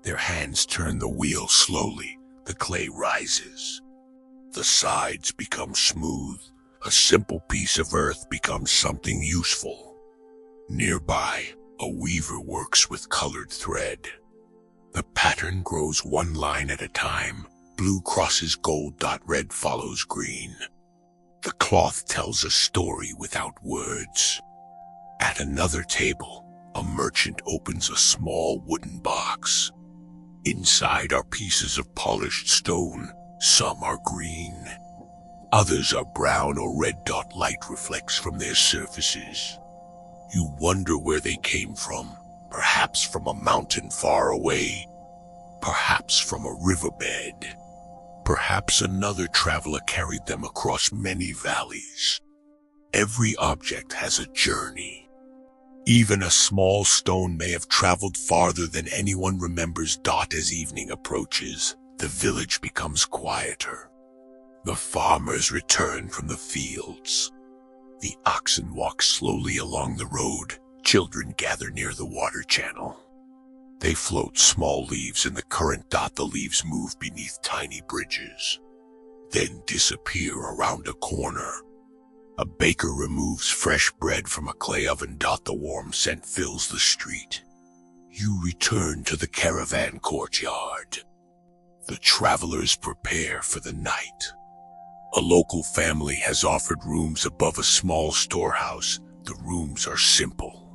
Their hands turn the wheel slowly. The clay rises. The sides become smooth. A simple piece of earth becomes something useful. Nearby, a weaver works with colored thread. The pattern grows one line at a time. Blue crosses gold. Red follows green. The cloth tells a story without words. At another table, a merchant opens a small wooden box. Inside are pieces of polished stone. Some are green. Others are brown or red. Light reflects from their surfaces. You wonder where they came from. Perhaps from a mountain far away. Perhaps from a riverbed. Perhaps another traveler carried them across many valleys. Every object has a journey. Even a small stone may have traveled farther than anyone remembers. As evening approaches, the village becomes quieter. The farmers return from the fields. The oxen walk slowly along the road. Children gather near the water channel. They float small leaves in the current. The leaves move beneath tiny bridges, then disappear around a corner. A baker removes fresh bread from a clay oven. The warm scent fills the street. You return to the caravan courtyard. The travelers prepare for the night. A local family has offered rooms above a small storehouse. The rooms are simple.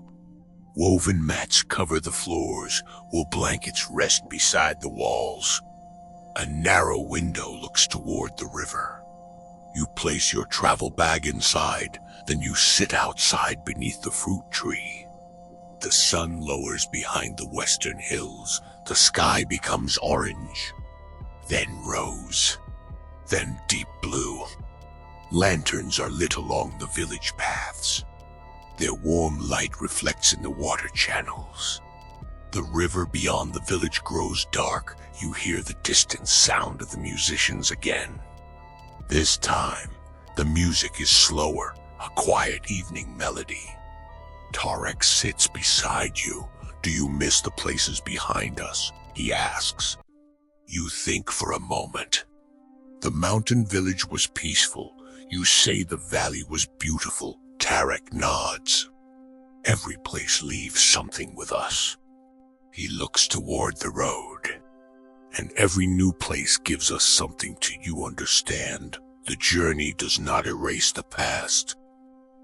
Woven mats cover the floors, while blankets rest beside the walls. A narrow window looks toward the river. You place your travel bag inside, then you sit outside beneath the fruit tree. The sun lowers behind the western hills. The sky becomes orange, then rose, then deep blue. Lanterns are lit along the village paths. Their warm light reflects in the water channels. The river beyond the village grows dark. You hear the distant sound of the musicians again. This time, the music is slower, a quiet evening melody. Tarek sits beside you. Do you miss the places behind us? He asks. You think for a moment. The mountain village was peaceful. You say the valley was beautiful. Tarek nods. Every place leaves something with us. He looks toward the road. And every new place gives us something to you understand. The journey does not erase the past.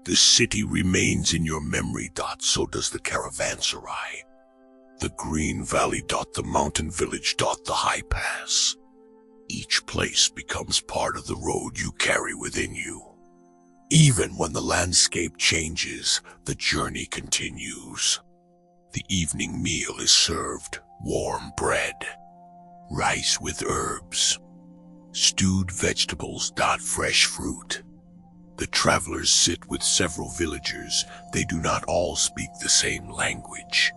The city remains in your memory. So does the caravanserai. The green valley. The mountain village. The high pass. Each place becomes part of the road you carry within you. Even when the landscape changes, the journey continues. The evening meal is served. Warm bread, rice with herbs, stewed vegetables. Fresh fruit. The travelers sit with several villagers. They do not all speak the same language.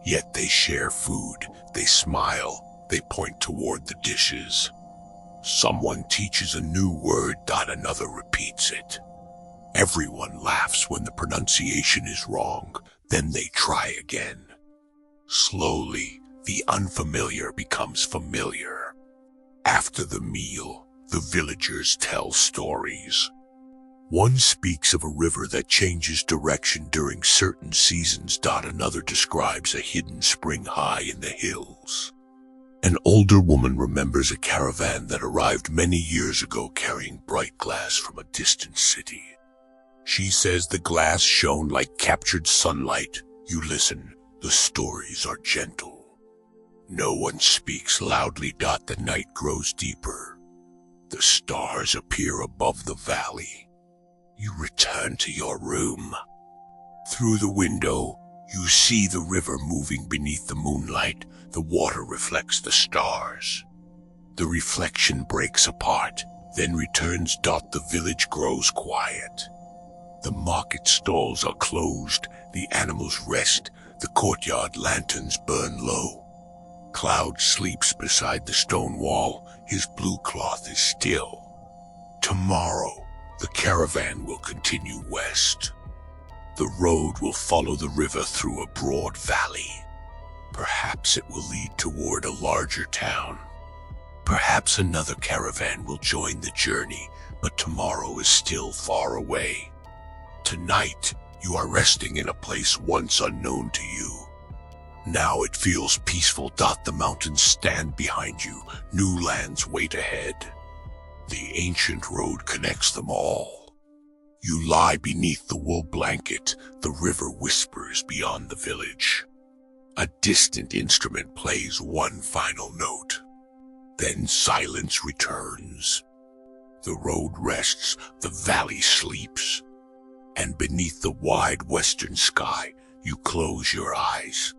Yet they share food. They smile. They point toward the dishes. Someone teaches a new word. Another repeats it. Everyone laughs when the pronunciation is wrong. Then they try again. Slowly, the unfamiliar becomes familiar. After the meal, the villagers tell stories. One speaks of a river that changes direction during certain seasons. Another describes a hidden spring high in the hills. An older woman remembers a caravan that arrived many years ago carrying bright glass from a distant city. She says the glass shone like captured sunlight. You listen. The stories are gentle. No one speaks loudly. The night grows deeper. The stars appear above the valley. You return to your room. Through the window, you see the river moving beneath the moonlight. The water reflects the stars. The reflection breaks apart, then returns. The village grows quiet. The market stalls are closed, the animals rest, the courtyard lanterns burn low. Cloud sleeps beside the stone wall, his blue cloth is still. Tomorrow, the caravan will continue west. The road will follow the river through a broad valley. Perhaps it will lead toward a larger town. Perhaps another caravan will join the journey, but tomorrow is still far away. Tonight, you are resting in a place once unknown to you. Now it feels peaceful. The mountains stand behind you. New lands wait ahead. The ancient road connects them all. You lie beneath the wool blanket. The river whispers beyond the village. A distant instrument plays one final note. Then silence returns. The road rests, the valley sleeps. And beneath the wide western sky, you close your eyes.